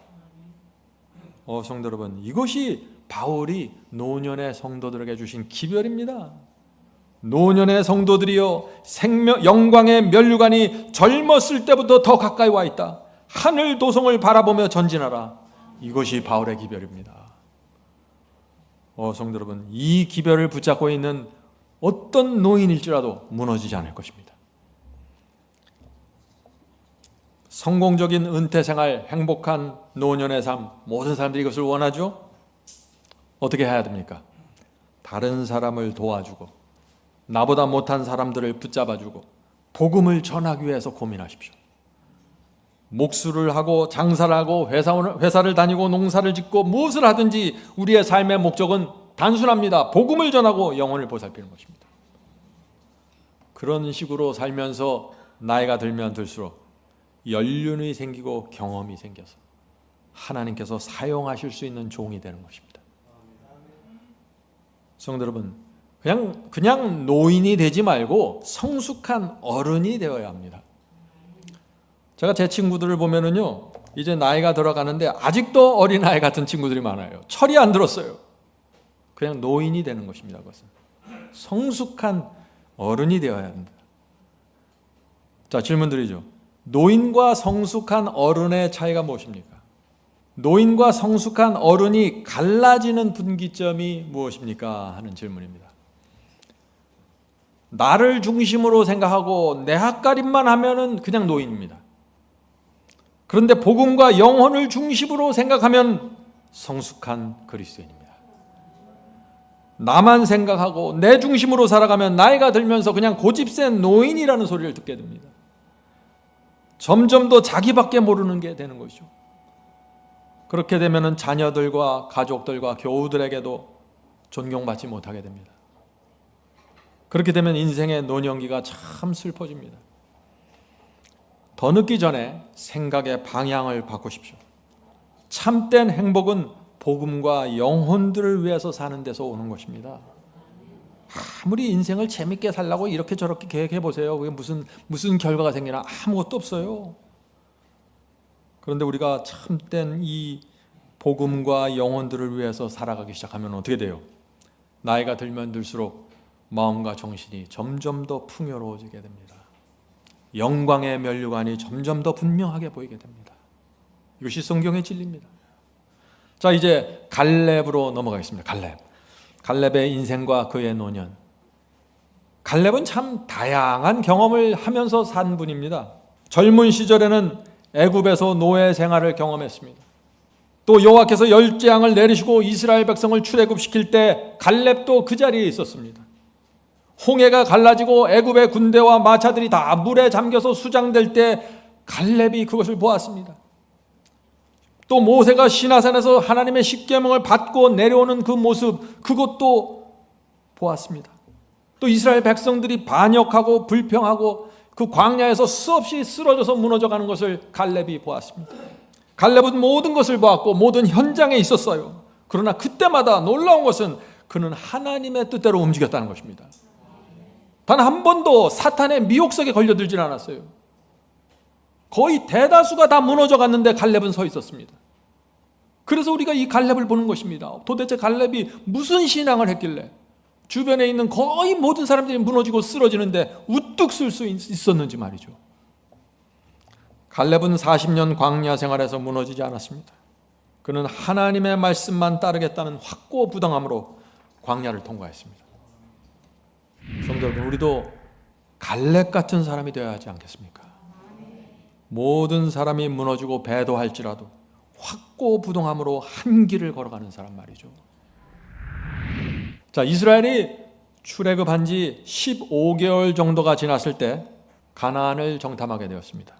성도 여러분, 이것이 바울이 노년의 성도들에게 주신 기별입니다. 노년의 성도들이여, 영광의 면류관이 젊었을 때부터 더 가까이 와 있다. 하늘 도성을 바라보며 전진하라. 이것이 바울의 기별입니다. 성도 여러분, 이 기별을 붙잡고 있는 어떤 노인일지라도 무너지지 않을 것입니다. 성공적인 은퇴 생활, 행복한 노년의 삶, 모든 사람들이 이것을 원하죠? 어떻게 해야 됩니까? 다른 사람을 도와주고 나보다 못한 사람들을 붙잡아주고 복음을 전하기 위해서 고민하십시오. 목수를 하고 장사를 하고 회사를 다니고 농사를 짓고 무엇을 하든지 우리의 삶의 목적은 단순합니다. 복음을 전하고 영혼을 보살피는 것입니다. 그런 식으로 살면서 나이가 들면 들수록 연륜이 생기고 경험이 생겨서 하나님께서 사용하실 수 있는 종이 되는 것입니다. 성도 여러분, 그냥 노인이 되지 말고 성숙한 어른이 되어야 합니다. 제가 제 친구들을 보면은요, 이제 나이가 들어가는데 아직도 어린아이 같은 친구들이 많아요. 철이 안 들었어요. 그냥 노인이 되는 것입니다. 그것은 성숙한 어른이 되어야 합니다. 자, 질문 드리죠. 노인과 성숙한 어른의 차이가 무엇입니까? 노인과 성숙한 어른이 갈라지는 분기점이 무엇입니까? 하는 질문입니다. 나를 중심으로 생각하고 내 핫가림만 하면은 그냥 노인입니다. 그런데 복음과 영혼을 중심으로 생각하면 성숙한 그리스도인입니다. 나만 생각하고 내 중심으로 살아가면 나이가 들면서 그냥 고집센 노인이라는 소리를 듣게 됩니다. 점점 더 자기밖에 모르는 게 되는 것이죠. 그렇게 되면 자녀들과 가족들과 교우들에게도 존경받지 못하게 됩니다. 그렇게 되면 인생의 노년기가 참 슬퍼집니다. 더 늦기 전에 생각의 방향을 바꾸십시오. 참된 행복은 복음과 영혼들을 위해서 사는 데서 오는 것입니다. 아무리 인생을 재밌게 살려고 이렇게 저렇게 계획해 보세요. 그게 무슨 결과가 생기나? 아무것도 없어요. 그런데 우리가 참된 이 복음과 영혼들을 위해서 살아가기 시작하면 어떻게 돼요? 나이가 들면 들수록 마음과 정신이 점점 더 풍요로워지게 됩니다. 영광의 면류관이 점점 더 분명하게 보이게 됩니다. 이것이 성경의 진리입니다. 자, 이제 갈렙으로 넘어가겠습니다. 갈렙의 인생과 그의 노년. 갈렙은 참 다양한 경험을 하면서 산 분입니다. 젊은 시절에는 애굽에서 노예 생활을 경험했습니다. 또 여호와께서 열재앙을 내리시고 이스라엘 백성을 출애굽시킬 때 갈렙도 그 자리에 있었습니다. 홍해가 갈라지고 애굽의 군대와 마차들이 다 물에 잠겨서 수장될 때 갈렙이 그것을 보았습니다. 또 모세가 시나산에서 하나님의 십계명을 받고 내려오는 그 모습, 그것도 보았습니다. 또 이스라엘 백성들이 반역하고 불평하고 그 광야에서 수없이 쓰러져서 무너져가는 것을 갈렙이 보았습니다. 갈렙은 모든 것을 보았고 모든 현장에 있었어요. 그러나 그때마다 놀라운 것은 그는 하나님의 뜻대로 움직였다는 것입니다. 단 한 번도 사탄의 미혹성에 걸려들질 않았어요. 거의 대다수가 다 무너져 갔는데 갈렙은 서 있었습니다. 그래서 우리가 이 갈렙을 보는 것입니다. 도대체 갈렙이 무슨 신앙을 했길래 주변에 있는 거의 모든 사람들이 무너지고 쓰러지는데 우뚝 쓸 수 있었는지 말이죠. 갈렙은 40년 광야 생활에서 무너지지 않았습니다. 그는 하나님의 말씀만 따르겠다는 확고부당함으로 광야를 통과했습니다. 성도 여러분, 우리도 갈렙 같은 사람이 되어야 하지 않겠습니까? 모든 사람이 무너지고 배도할지라도 확고부동함으로 한 길을 걸어가는 사람 말이죠. 자, 이스라엘이 출애굽한 지 15개월 정도가 지났을 때 가나안을 정탐하게 되었습니다.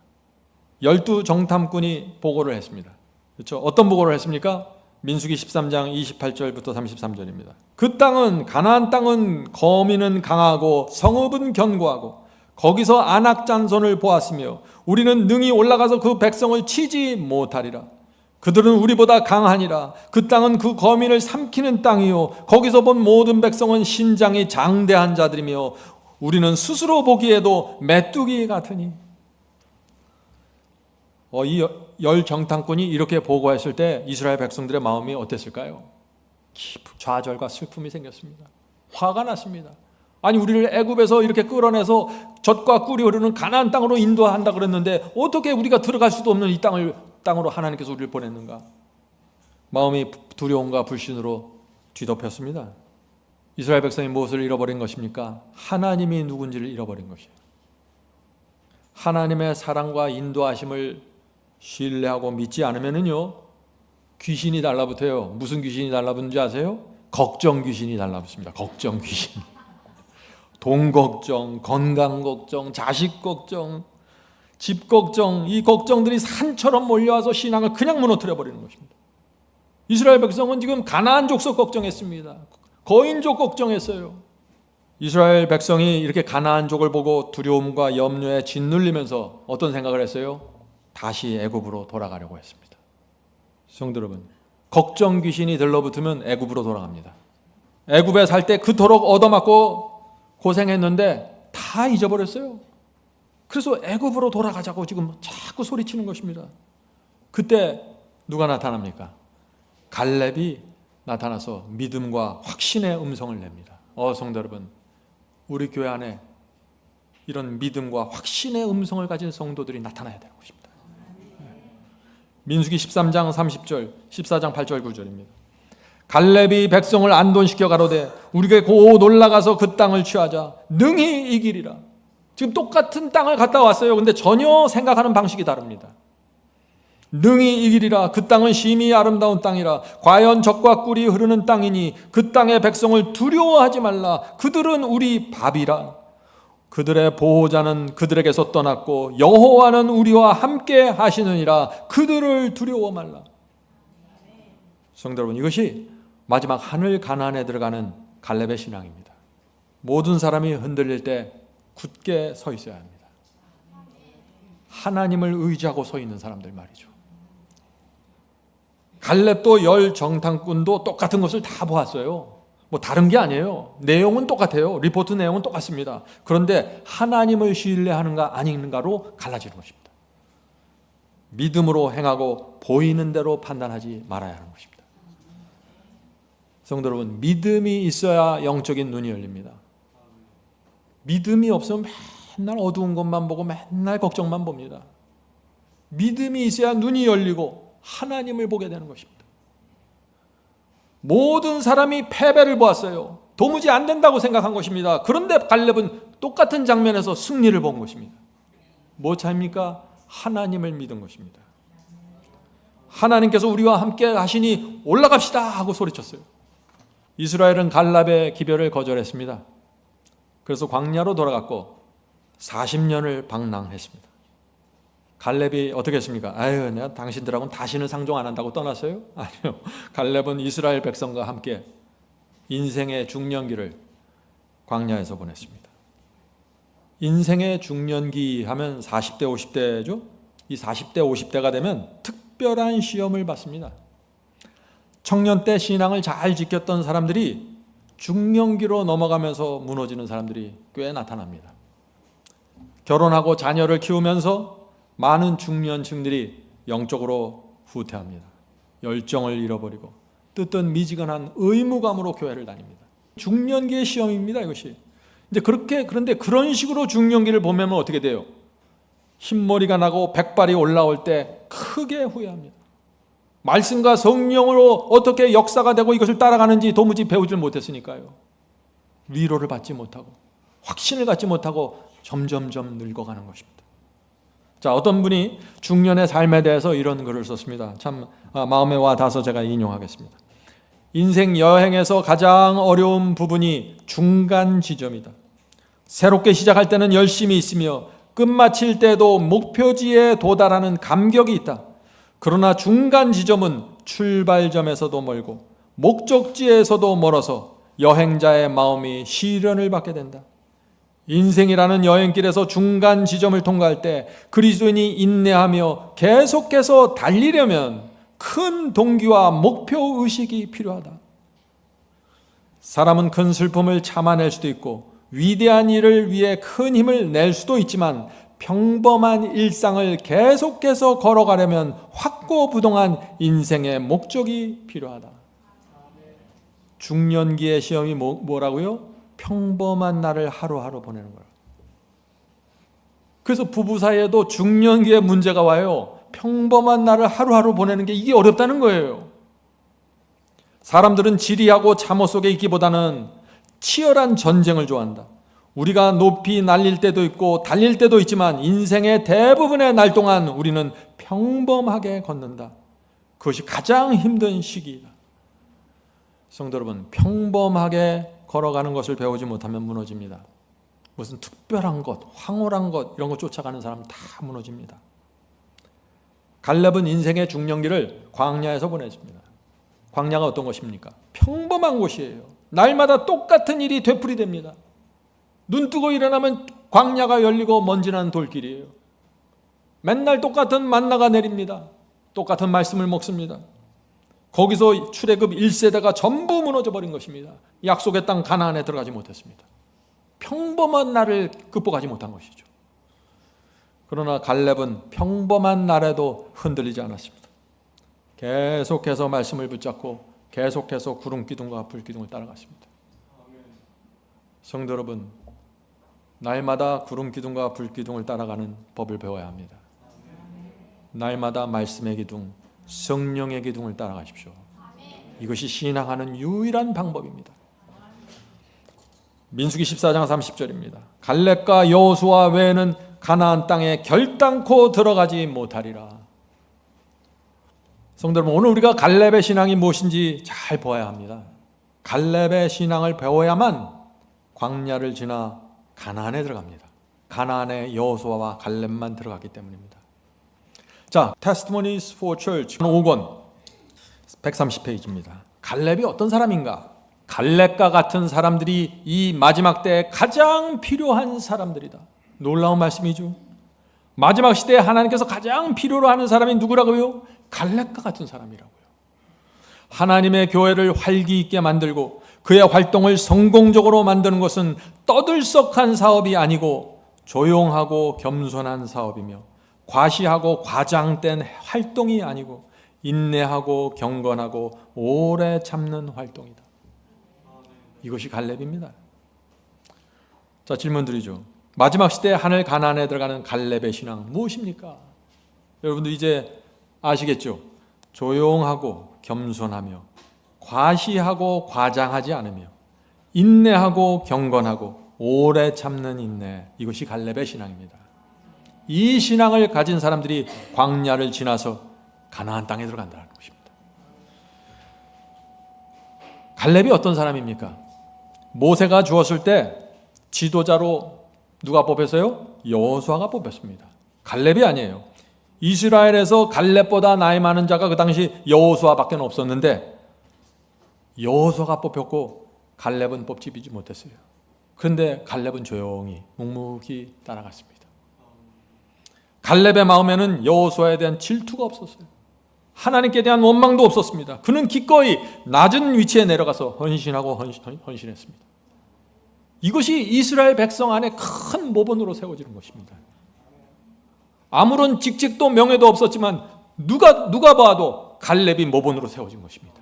12 정탐꾼이 보고를 했습니다. 그렇죠? 어떤 보고를 했습니까? 민수기 13장 28절부터 33절입니다. 그 땅은, 가나안 땅은 거민은 강하고 성읍은 견고하고 거기서 안악잔손을 보았으며 우리는 능히 올라가서 그 백성을 치지 못하리라. 그들은 우리보다 강하니라. 그 땅은 그 거민을 삼키는 땅이요 거기서 본 모든 백성은 신장이 장대한 자들이며 우리는 스스로 보기에도 메뚜기 같으니. 이 열 정탐꾼이 이렇게 보고했을 때 이스라엘 백성들의 마음이 어땠을까요? 깊은 좌절과 슬픔이 생겼습니다. 화가 났습니다. 아니, 우리를 애굽에서 이렇게 끌어내서 젖과 꿀이 흐르는 가나안 땅으로 인도한다 그랬는데 어떻게 우리가 들어갈 수도 없는 이 땅으로 하나님께서 우리를 보냈는가? 마음이 두려움과 불신으로 뒤덮였습니다. 이스라엘 백성이 무엇을 잃어버린 것입니까? 하나님이 누군지를 잃어버린 것이에요. 하나님의 사랑과 인도하심을 신뢰하고 믿지 않으면요 귀신이 달라붙어요. 무슨 귀신이 달라붙는지 아세요? 걱정 귀신이 달라붙습니다. 걱정 귀신. 돈 걱정, 건강 걱정, 자식 걱정, 집 걱정, 이 걱정들이 산처럼 몰려와서 신앙을 그냥 무너뜨려 버리는 것입니다. 이스라엘 백성은 지금 가나안 족속 걱정했습니다. 거인족 걱정했어요. 이스라엘 백성이 이렇게 가나안족을 보고 두려움과 염려에 짓눌리면서 어떤 생각을 했어요? 다시 애굽으로 돌아가려고 했습니다. 성도 여러분, 걱정 귀신이 들러붙으면 애굽으로 돌아갑니다. 애굽에 살 때 그토록 얻어맞고 고생했는데 다 잊어버렸어요. 그래서 애굽으로 돌아가자고 지금 자꾸 소리치는 것입니다. 그때 누가 나타납니까? 갈렙이 나타나서 믿음과 확신의 음성을 냅니다. 성도 여러분, 우리 교회 안에 이런 믿음과 확신의 음성을 가진 성도들이 나타나야 되는 것입니다. 민수기 13장 30절, 14장 8절 9절입니다. 갈렙이 백성을 안돈시켜 가로되 우리가 곧 올라가서 그 땅을 취하자. 능히 이기리라. 지금 똑같은 땅을 갔다 왔어요. 근데 전혀 생각하는 방식이 다릅니다. 능히 이기리라. 그 땅은 심히 아름다운 땅이라. 과연 젖과 꿀이 흐르는 땅이니 그 땅의 백성을 두려워하지 말라. 그들은 우리 밥이라. 그들의 보호자는 그들에게서 떠났고 여호와는 우리와 함께 하시느니라. 그들을 두려워 말라. 성도 여러분, 이것이 마지막 하늘 가나안에 들어가는 갈렙의 신앙입니다. 모든 사람이 흔들릴 때 굳게 서 있어야 합니다. 하나님을 의지하고 서 있는 사람들 말이죠. 갈렙도 열 정탐꾼도 똑같은 것을 다 보았어요. 뭐 다른 게 아니에요. 내용은 똑같아요. 리포트 내용은 똑같습니다. 그런데 하나님을 신뢰하는가 아닌가로 갈라지는 것입니다. 믿음으로 행하고 보이는 대로 판단하지 말아야 하는 것입니다. 성도 여러분, 믿음이 있어야 영적인 눈이 열립니다. 믿음이 없으면 맨날 어두운 것만 보고 맨날 걱정만 봅니다. 믿음이 있어야 눈이 열리고 하나님을 보게 되는 것입니다. 모든 사람이 패배를 보았어요. 도무지 안 된다고 생각한 것입니다. 그런데 갈렙은 똑같은 장면에서 승리를 본 것입니다. 뭐 차입니까? 하나님을 믿은 것입니다. 하나님께서 우리와 함께 하시니 올라갑시다 하고 소리쳤어요. 이스라엘은 갈렙의 기별을 거절했습니다. 그래서 광야로 돌아갔고 40년을 방랑했습니다. 갈렙이 어떻게 했습니까? 아유, 내가 당신들하고는 다시는 상종 안 한다고 떠났어요? 아니요. 갈렙은 이스라엘 백성과 함께 인생의 중년기를 광야에서 보냈습니다. 인생의 중년기 하면 40대, 50대죠? 이 40대, 50대가 되면 특별한 시험을 받습니다. 청년 때 신앙을 잘 지켰던 사람들이 중년기로 넘어가면서 무너지는 사람들이 꽤 나타납니다. 결혼하고 자녀를 키우면서 많은 중년층들이 영적으로 후퇴합니다. 열정을 잃어버리고 뜨뜻 미지근한 의무감으로 교회를 다닙니다. 중년기의 시험입니다, 이것이. 그런데 그런 식으로 중년기를 보면 어떻게 돼요? 흰머리가 나고 백발이 올라올 때 크게 후회합니다. 말씀과 성령으로 어떻게 역사가 되고 이것을 따라가는지 도무지 배우질 못했으니까요. 위로를 받지 못하고 확신을 갖지 못하고 점점점 늙어가는 것입니다. 자, 어떤 분이 중년의 삶에 대해서 이런 글을 썼습니다. 참 마음에 와 닿아서 제가 인용하겠습니다. 인생 여행에서 가장 어려운 부분이 중간 지점이다. 새롭게 시작할 때는 열심히 있으며 끝마칠 때도 목표지에 도달하는 감격이 있다. 그러나 중간 지점은 출발점에서도 멀고 목적지에서도 멀어서 여행자의 마음이 시련을 받게 된다. 인생이라는 여행길에서 중간 지점을 통과할 때 그리스도인이 인내하며 계속해서 달리려면 큰 동기와 목표 의식이 필요하다. 사람은 큰 슬픔을 참아낼 수도 있고 위대한 일을 위해 큰 힘을 낼 수도 있지만 평범한 일상을 계속해서 걸어가려면 확고부동한 인생의 목적이 필요하다. 중년기의 시험이 뭐라고요? 평범한 날을 하루하루 보내는 거예요. 그래서 부부 사이에도 중년기에 문제가 와요. 평범한 날을 하루하루 보내는 게 이게 어렵다는 거예요. 사람들은 지리하고 참호 속에 있기보다는 치열한 전쟁을 좋아한다. 우리가 높이 날릴 때도 있고 달릴 때도 있지만 인생의 대부분의 날 동안 우리는 평범하게 걷는다. 그것이 가장 힘든 시기이다. 성도 여러분, 평범하게 걸어가는 것을 배우지 못하면 무너집니다. 무슨 특별한 것, 황홀한 것 이런 거 쫓아가는 사람은 다 무너집니다. 갈렙은 인생의 중년기를 광야에서 보냈습니다. 광야가 어떤 것입니까? 평범한 곳이에요. 날마다 똑같은 일이 되풀이됩니다. 눈 뜨고 일어나면 광야가 열리고 먼지난 돌길이에요. 맨날 똑같은 만나가 내립니다. 똑같은 말씀을 먹습니다. 거기서 출애굽 1세대가 전부 무너져 버린 것입니다. 약속의 땅 가나안에 들어가지 못했습니다. 평범한 날을 극복하지 못한 것이죠. 그러나 갈렙은 평범한 날에도 흔들리지 않았습니다. 계속해서 말씀을 붙잡고 계속해서 구름 기둥과 불 기둥을 따라갔습니다. 성도 여러분, 날마다 구름 기둥과 불 기둥을 따라가는 법을 배워야 합니다. 날마다 말씀의 기둥, 성령의 기둥을 따라가십시오. 이것이 신앙하는 유일한 방법입니다. 민수기 14장 30절입니다. 갈렙과 여호수아 외에는 가나안 땅에 결단코 들어가지 못하리라. 성도 여러분, 오늘 우리가 갈렙의 신앙이 무엇인지 잘 보아야 합니다. 갈렙의 신앙을 배워야만 광야를 지나 가나안에 들어갑니다. 가나안에 여호수아와 갈렙만 들어갔기 때문입니다. 자, Testimonies for Church 5권 130페이지입니다. 갈렙이 어떤 사람인가? 갈렙과 같은 사람들이 이 마지막 때에 가장 필요한 사람들이다. 놀라운 말씀이죠. 마지막 시대에 하나님께서 가장 필요로 하는 사람이 누구라고요? 갈렙과 같은 사람이라고요. 하나님의 교회를 활기 있게 만들고 그의 활동을 성공적으로 만드는 것은 떠들썩한 사업이 아니고 조용하고 겸손한 사업이며 과시하고 과장된 활동이 아니고 인내하고 경건하고 오래 참는 활동이다. 이것이 갈렙입니다. 자, 질문 드리죠. 마지막 시대에 하늘 가나안에 들어가는 갈렙의 신앙 무엇입니까? 여러분들 이제 아시겠죠? 조용하고 겸손하며 과시하고 과장하지 않으며 인내하고 경건하고 오래 참는 인내, 이것이 갈렙의 신앙입니다. 이 신앙을 가진 사람들이 광야를 지나서 가나안 땅에 들어간다는 것입니다. 갈렙이 어떤 사람입니까? 모세가 죽었을 때 지도자로 누가 뽑혔어요? 여호수아가 뽑혔습니다. 갈렙이 아니에요. 이스라엘에서 갈렙보다 나이 많은 자가 그 당시 여호수아밖에 없었는데 여호수아가 뽑혔고 갈렙은 뽑히지 못했어요. 그런데 갈렙은 조용히 묵묵히 따라갔습니다. 갈렙의 마음에는 여호수아에 대한 질투가 없었어요. 하나님께 대한 원망도 없었습니다. 그는 기꺼이 낮은 위치에 내려가서 헌신하고 헌신했습니다. 이것이 이스라엘 백성 안에 큰 모본으로 세워지는 것입니다. 아무런 직책도 명예도 없었지만 누가 봐도 갈렙이 모본으로 세워진 것입니다.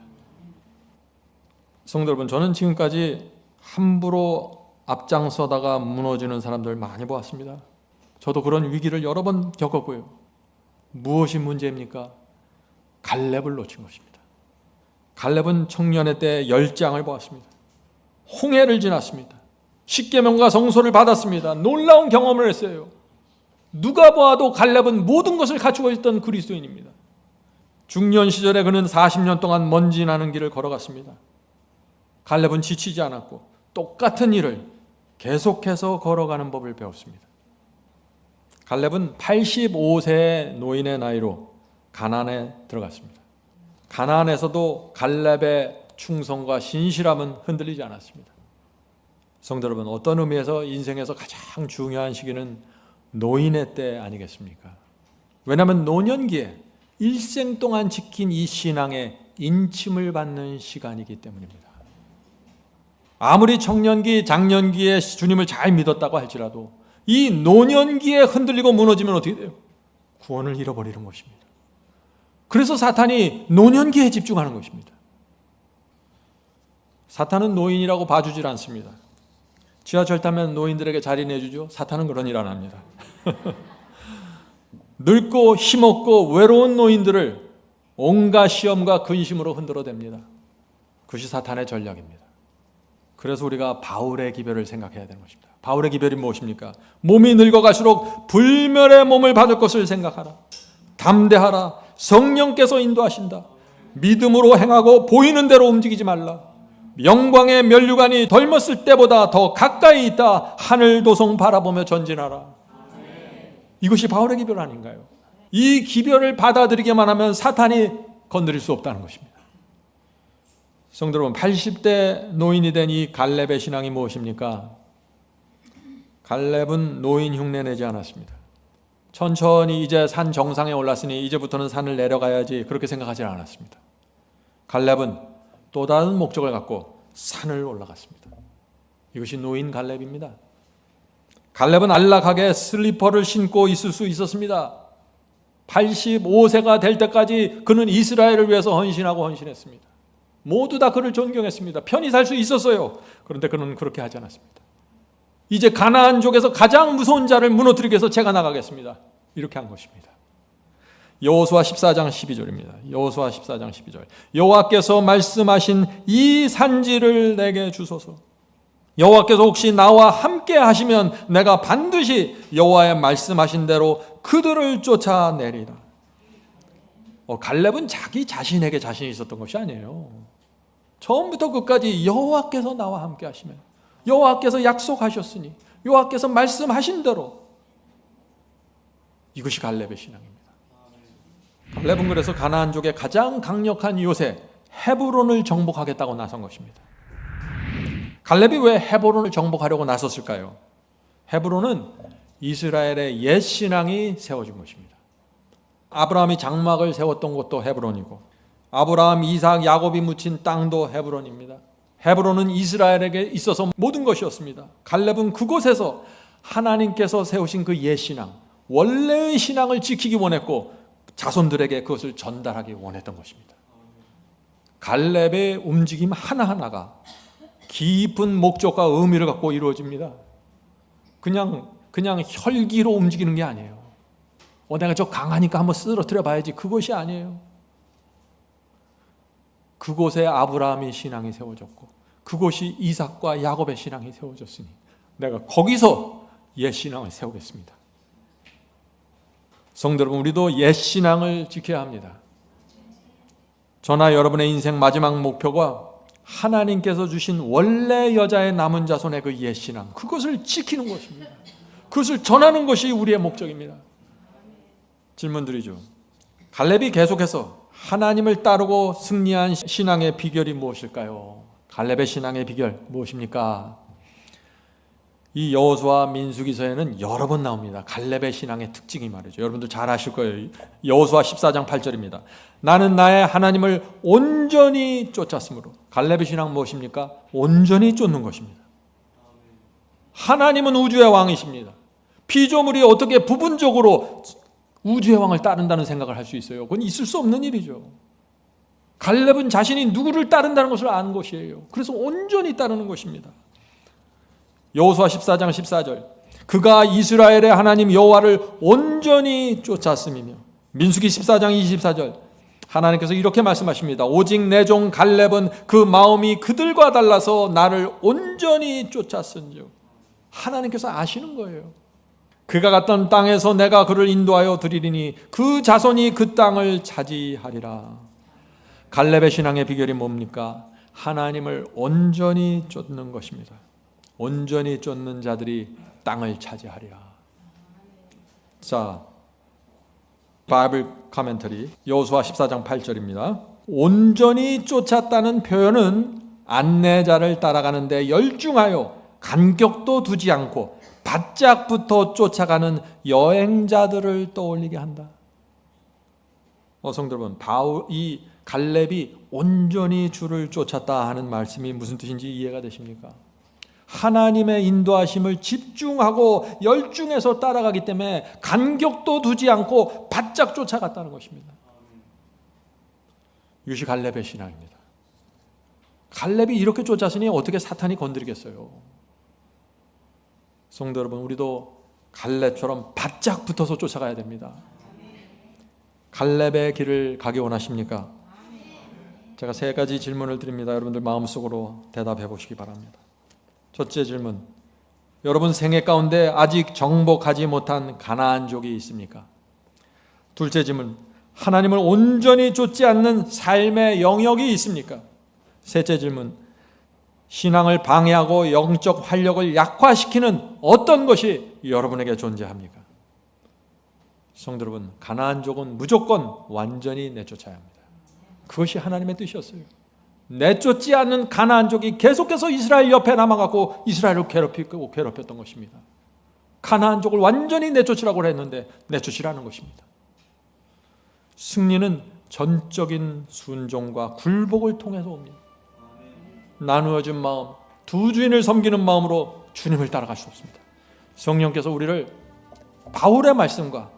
성도 여러분, 저는 지금까지 함부로 앞장서다가 무너지는 사람들 많이 보았습니다. 저도 그런 위기를 여러 번 겪었고요. 무엇이 문제입니까? 갈렙을 놓친 것입니다. 갈렙은 청년의 때 열장을 보았습니다. 홍해를 지났습니다. 십계명과 성소를 받았습니다. 놀라운 경험을 했어요. 누가 봐도 갈렙은 모든 것을 갖추고 있던 그리스도인입니다. 중년 시절에 그는 40년 동안 먼지 나는 길을 걸어갔습니다. 갈렙은 지치지 않았고 똑같은 일을 계속해서 걸어가는 법을 배웠습니다. 갈렙은 85세의 노인의 나이로 가나안에 들어갔습니다. 가나안에서도 갈렙의 충성과 신실함은 흔들리지 않았습니다. 성도 여러분, 어떤 의미에서 인생에서 가장 중요한 시기는 노인의 때 아니겠습니까? 왜냐하면 노년기에 일생 동안 지킨 이 신앙에 인침을 받는 시간이기 때문입니다. 아무리 청년기, 장년기에 주님을 잘 믿었다고 할지라도 이 노년기에 흔들리고 무너지면 어떻게 돼요? 구원을 잃어버리는 것입니다. 그래서 사탄이 노년기에 집중하는 것입니다. 사탄은 노인이라고 봐주질 않습니다. 지하철 타면 노인들에게 자리 내주죠. 사탄은 그런 일 안 합니다. 늙고 힘없고 외로운 노인들을 온갖 시험과 근심으로 흔들어댑니다. 그것이 사탄의 전략입니다. 그래서 우리가 바울의 기별을 생각해야 되는 것입니다. 바울의 기별이 무엇입니까? 몸이 늙어갈수록 불멸의 몸을 받을 것을 생각하라. 담대하라. 성령께서 인도하신다. 믿음으로 행하고 보이는 대로 움직이지 말라. 영광의 면류관이 덜었을 때보다 더 가까이 있다. 하늘 도성 바라보며 전진하라. 이것이 바울의 기별 아닌가요? 이 기별을 받아들이기만 하면 사탄이 건드릴 수 없다는 것입니다. 성도 여러분, 80대 노인이 된 이 갈렙의 신앙이 무엇입니까? 갈렙은 노인 흉내 내지 않았습니다. 천천히 이제 산 정상에 올랐으니 이제부터는 산을 내려가야지, 그렇게 생각하지 않았습니다. 갈렙은 또 다른 목적을 갖고 산을 올라갔습니다. 이것이 노인 갈렙입니다. 갈렙은 안락하게 슬리퍼를 신고 있을 수 있었습니다. 85세가 될 때까지 그는 이스라엘을 위해서 헌신하고 헌신했습니다. 모두 다 그를 존경했습니다. 편히 살 수 있었어요. 그런데 그는 그렇게 하지 않았습니다. 이제 가나안족에서 가장 무서운 자를 무너뜨리기 위해서 제가 나가겠습니다. 이렇게 한 것입니다. 여호수아 14장 12절입니다. 여호수아 14장 12절. 여호와께서 말씀하신 이 산지를 내게 주소서. 여호와께서 혹시 나와 함께 하시면 내가 반드시 여호와의 말씀하신 대로 그들을 쫓아내리라. 갈렙은 자기 자신에게 자신이 있었던 것이 아니에요. 처음부터 끝까지 여호와께서 나와 함께 하시면, 여호와께서 약속하셨으니, 여호와께서 말씀하신 대로, 이것이 갈렙의 신앙입니다. 갈렙은 그래서 가나안족의 가장 강력한 요새 헤브론을 정복하겠다고 나선 것입니다. 갈렙이 왜 헤브론을 정복하려고 나섰을까요? 헤브론은 이스라엘의 옛 신앙이 세워진 것입니다. 아브라함이 장막을 세웠던 곳도 헤브론이고, 아브라함, 이삭, 야곱이 묻힌 땅도 헤브론입니다. 헤브론은 이스라엘에게 있어서 모든 것이었습니다. 갈렙은 그곳에서 하나님께서 세우신 그 옛 신앙, 원래의 신앙을 지키기 원했고 자손들에게 그것을 전달하기 원했던 것입니다. 갈렙의 움직임 하나하나가 깊은 목적과 의미를 갖고 이루어집니다. 그냥 혈기로 움직이는 게 아니에요. 내가 저 강하니까 한번 쓰러뜨려 봐야지, 그것이 아니에요. 그곳에 아브라함의 신앙이 세워졌고 그곳이 이삭과 야곱의 신앙이 세워졌으니 내가 거기서 옛 신앙을 세우겠습니다. 성도 여러분, 우리도 옛 신앙을 지켜야 합니다. 저나 여러분의 인생 마지막 목표가 하나님께서 주신 원래 여자의 남은 자손의 그 옛 신앙, 그것을 지키는 것입니다. 그것을 전하는 것이 우리의 목적입니다. 질문 드리죠. 갈렙이 계속해서 하나님을 따르고 승리한 신앙의 비결이 무엇일까요? 갈렙의 신앙의 비결 무엇입니까? 이 여호수아 민수기서에는 여러 번 나옵니다. 갈렙의 신앙의 특징이 말이죠. 여러분들 잘 아실 거예요. 여호수아 14장 8절입니다. 나는 나의 하나님을 온전히 쫓았으므로. 갈렙의 신앙 무엇입니까? 온전히 쫓는 것입니다. 하나님은 우주의 왕이십니다. 피조물이 어떻게 부분적으로 우주의 왕을 따른다는 생각을 할 수 있어요? 그건 있을 수 없는 일이죠. 갈렙은 자신이 누구를 따른다는 것을 아는 것이에요. 그래서 온전히 따르는 것입니다. 여호수아 14장 14절, 그가 이스라엘의 하나님 여호와를 온전히 쫓았음이며, 민수기 14장 24절, 하나님께서 이렇게 말씀하십니다. 오직 내 종 갈렙은 그 마음이 그들과 달라서 나를 온전히 쫓았은즉. 하나님께서 아시는 거예요. 그가 갔던 땅에서 내가 그를 인도하여 드리리니 그 자손이 그 땅을 차지하리라. 갈렙의 신앙의 비결이 뭡니까? 하나님을 온전히 쫓는 것입니다. 온전히 쫓는 자들이 땅을 차지하리라. 자, 바이블 카멘터리 여호수아 14장 8절입니다. 온전히 쫓았다는 표현은 안내자를 따라가는데 열중하여 간격도 두지 않고 바짝부터 쫓아가는 여행자들을 떠올리게 한다. 성도 여러분, 이 갈렙이 온전히 주를 쫓았다 하는 말씀이 무슨 뜻인지 이해가 되십니까? 하나님의 인도하심을 집중하고 열중해서 따라가기 때문에 간격도 두지 않고 바짝 쫓아갔다는 것입니다. 이것이 갈렙의 신앙입니다. 갈렙이 이렇게 쫓았으니 어떻게 사탄이 건드리겠어요? 성도 여러분, 우리도 갈렙처럼 바짝 붙어서 쫓아가야 됩니다. 갈렙의 길을 가기 원하십니까? 제가 3가지 질문을 드립니다. 여러분들 마음속으로 대답해 보시기 바랍니다. 첫째 질문, 여러분 생애 가운데 아직 정복하지 못한 가나안족이 있습니까? 둘째 질문, 하나님을 온전히 쫓지 않는 삶의 영역이 있습니까? 셋째 질문, 신앙을 방해하고 영적 활력을 약화시키는 어떤 것이 여러분에게 존재합니까? 성도 여러분, 가나안족은 무조건 완전히 내쫓아야 합니다. 그것이 하나님의 뜻이었어요. 내쫓지 않는 가나안족이 계속해서 이스라엘 옆에 남아갖고 이스라엘을 괴롭혔던 것입니다. 가나안족을 완전히 내쫓으라고 했는데 내쫓으라는 것입니다. 승리는 전적인 순종과 굴복을 통해서 옵니다. 나누어진 마음, 두 주인을 섬기는 마음으로 주님을 따라갈 수 없습니다. 성령께서 우리를 바울의 말씀과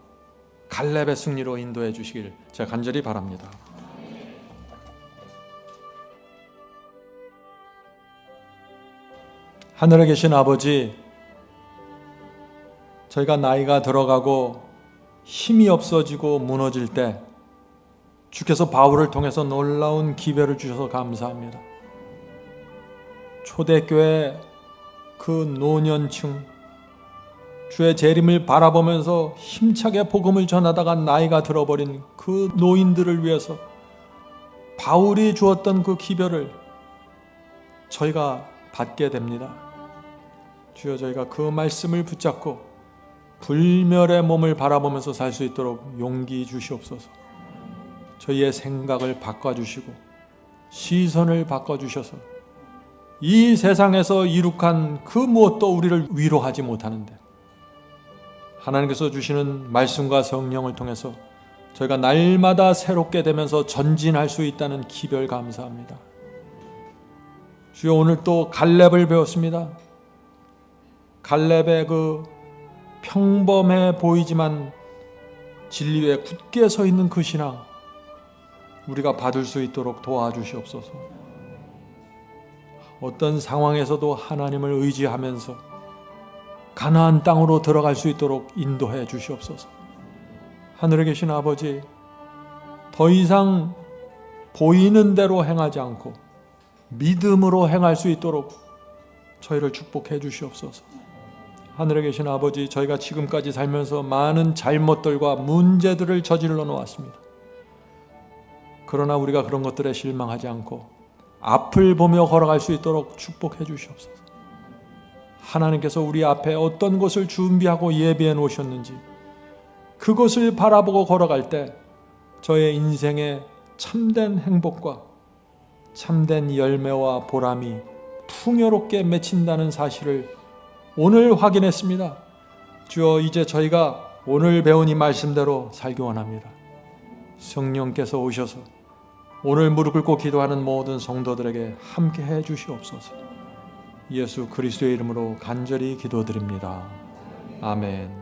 갈렙의 승리로 인도해 주시길 제가 간절히 바랍니다. 하늘에 계신 아버지, 저희가 나이가 들어가고 힘이 없어지고 무너질 때 주께서 바울을 통해서 놀라운 기별을 주셔서 감사합니다. 초대교회 그 노년층, 주의 재림을 바라보면서 힘차게 복음을 전하다가 나이가 들어버린 그 노인들을 위해서 바울이 주었던 그 기별을 저희가 받게 됩니다. 주여, 저희가 그 말씀을 붙잡고 불멸의 몸을 바라보면서 살 수 있도록 용기 주시옵소서. 저희의 생각을 바꿔주시고 시선을 바꿔주셔서 이 세상에서 이룩한 그 무엇도 우리를 위로하지 못하는데 하나님께서 주시는 말씀과 성령을 통해서 저희가 날마다 새롭게 되면서 전진할 수 있다는 기별 감사합니다. 주여, 오늘 또 갈렙을 배웠습니다. 갈렙의 그 평범해 보이지만 진리에 굳게 서 있는 그 신앙 우리가 받을 수 있도록 도와주시옵소서. 어떤 상황에서도 하나님을 의지하면서 가나안 땅으로 들어갈 수 있도록 인도해 주시옵소서. 하늘에 계신 아버지, 더 이상 보이는 대로 행하지 않고 믿음으로 행할 수 있도록 저희를 축복해 주시옵소서. 하늘에 계신 아버지, 저희가 지금까지 살면서 많은 잘못들과 문제들을 저질러 놓았습니다. 그러나 우리가 그런 것들에 실망하지 않고 앞을 보며 걸어갈 수 있도록 축복해 주시옵소서. 하나님께서 우리 앞에 어떤 것을 준비하고 예비해 놓으셨는지 그것을 바라보고 걸어갈 때 저의 인생의 참된 행복과 참된 열매와 보람이 풍요롭게 맺힌다는 사실을 오늘 확인했습니다. 주여, 이제 저희가 오늘 배운 이 말씀대로 살기 원합니다. 성령께서 오셔서 오늘 무릎 꿇고 기도하는 모든 성도들에게 함께 해 주시옵소서. 예수 그리스도의 이름으로 간절히 기도드립니다. 아멘.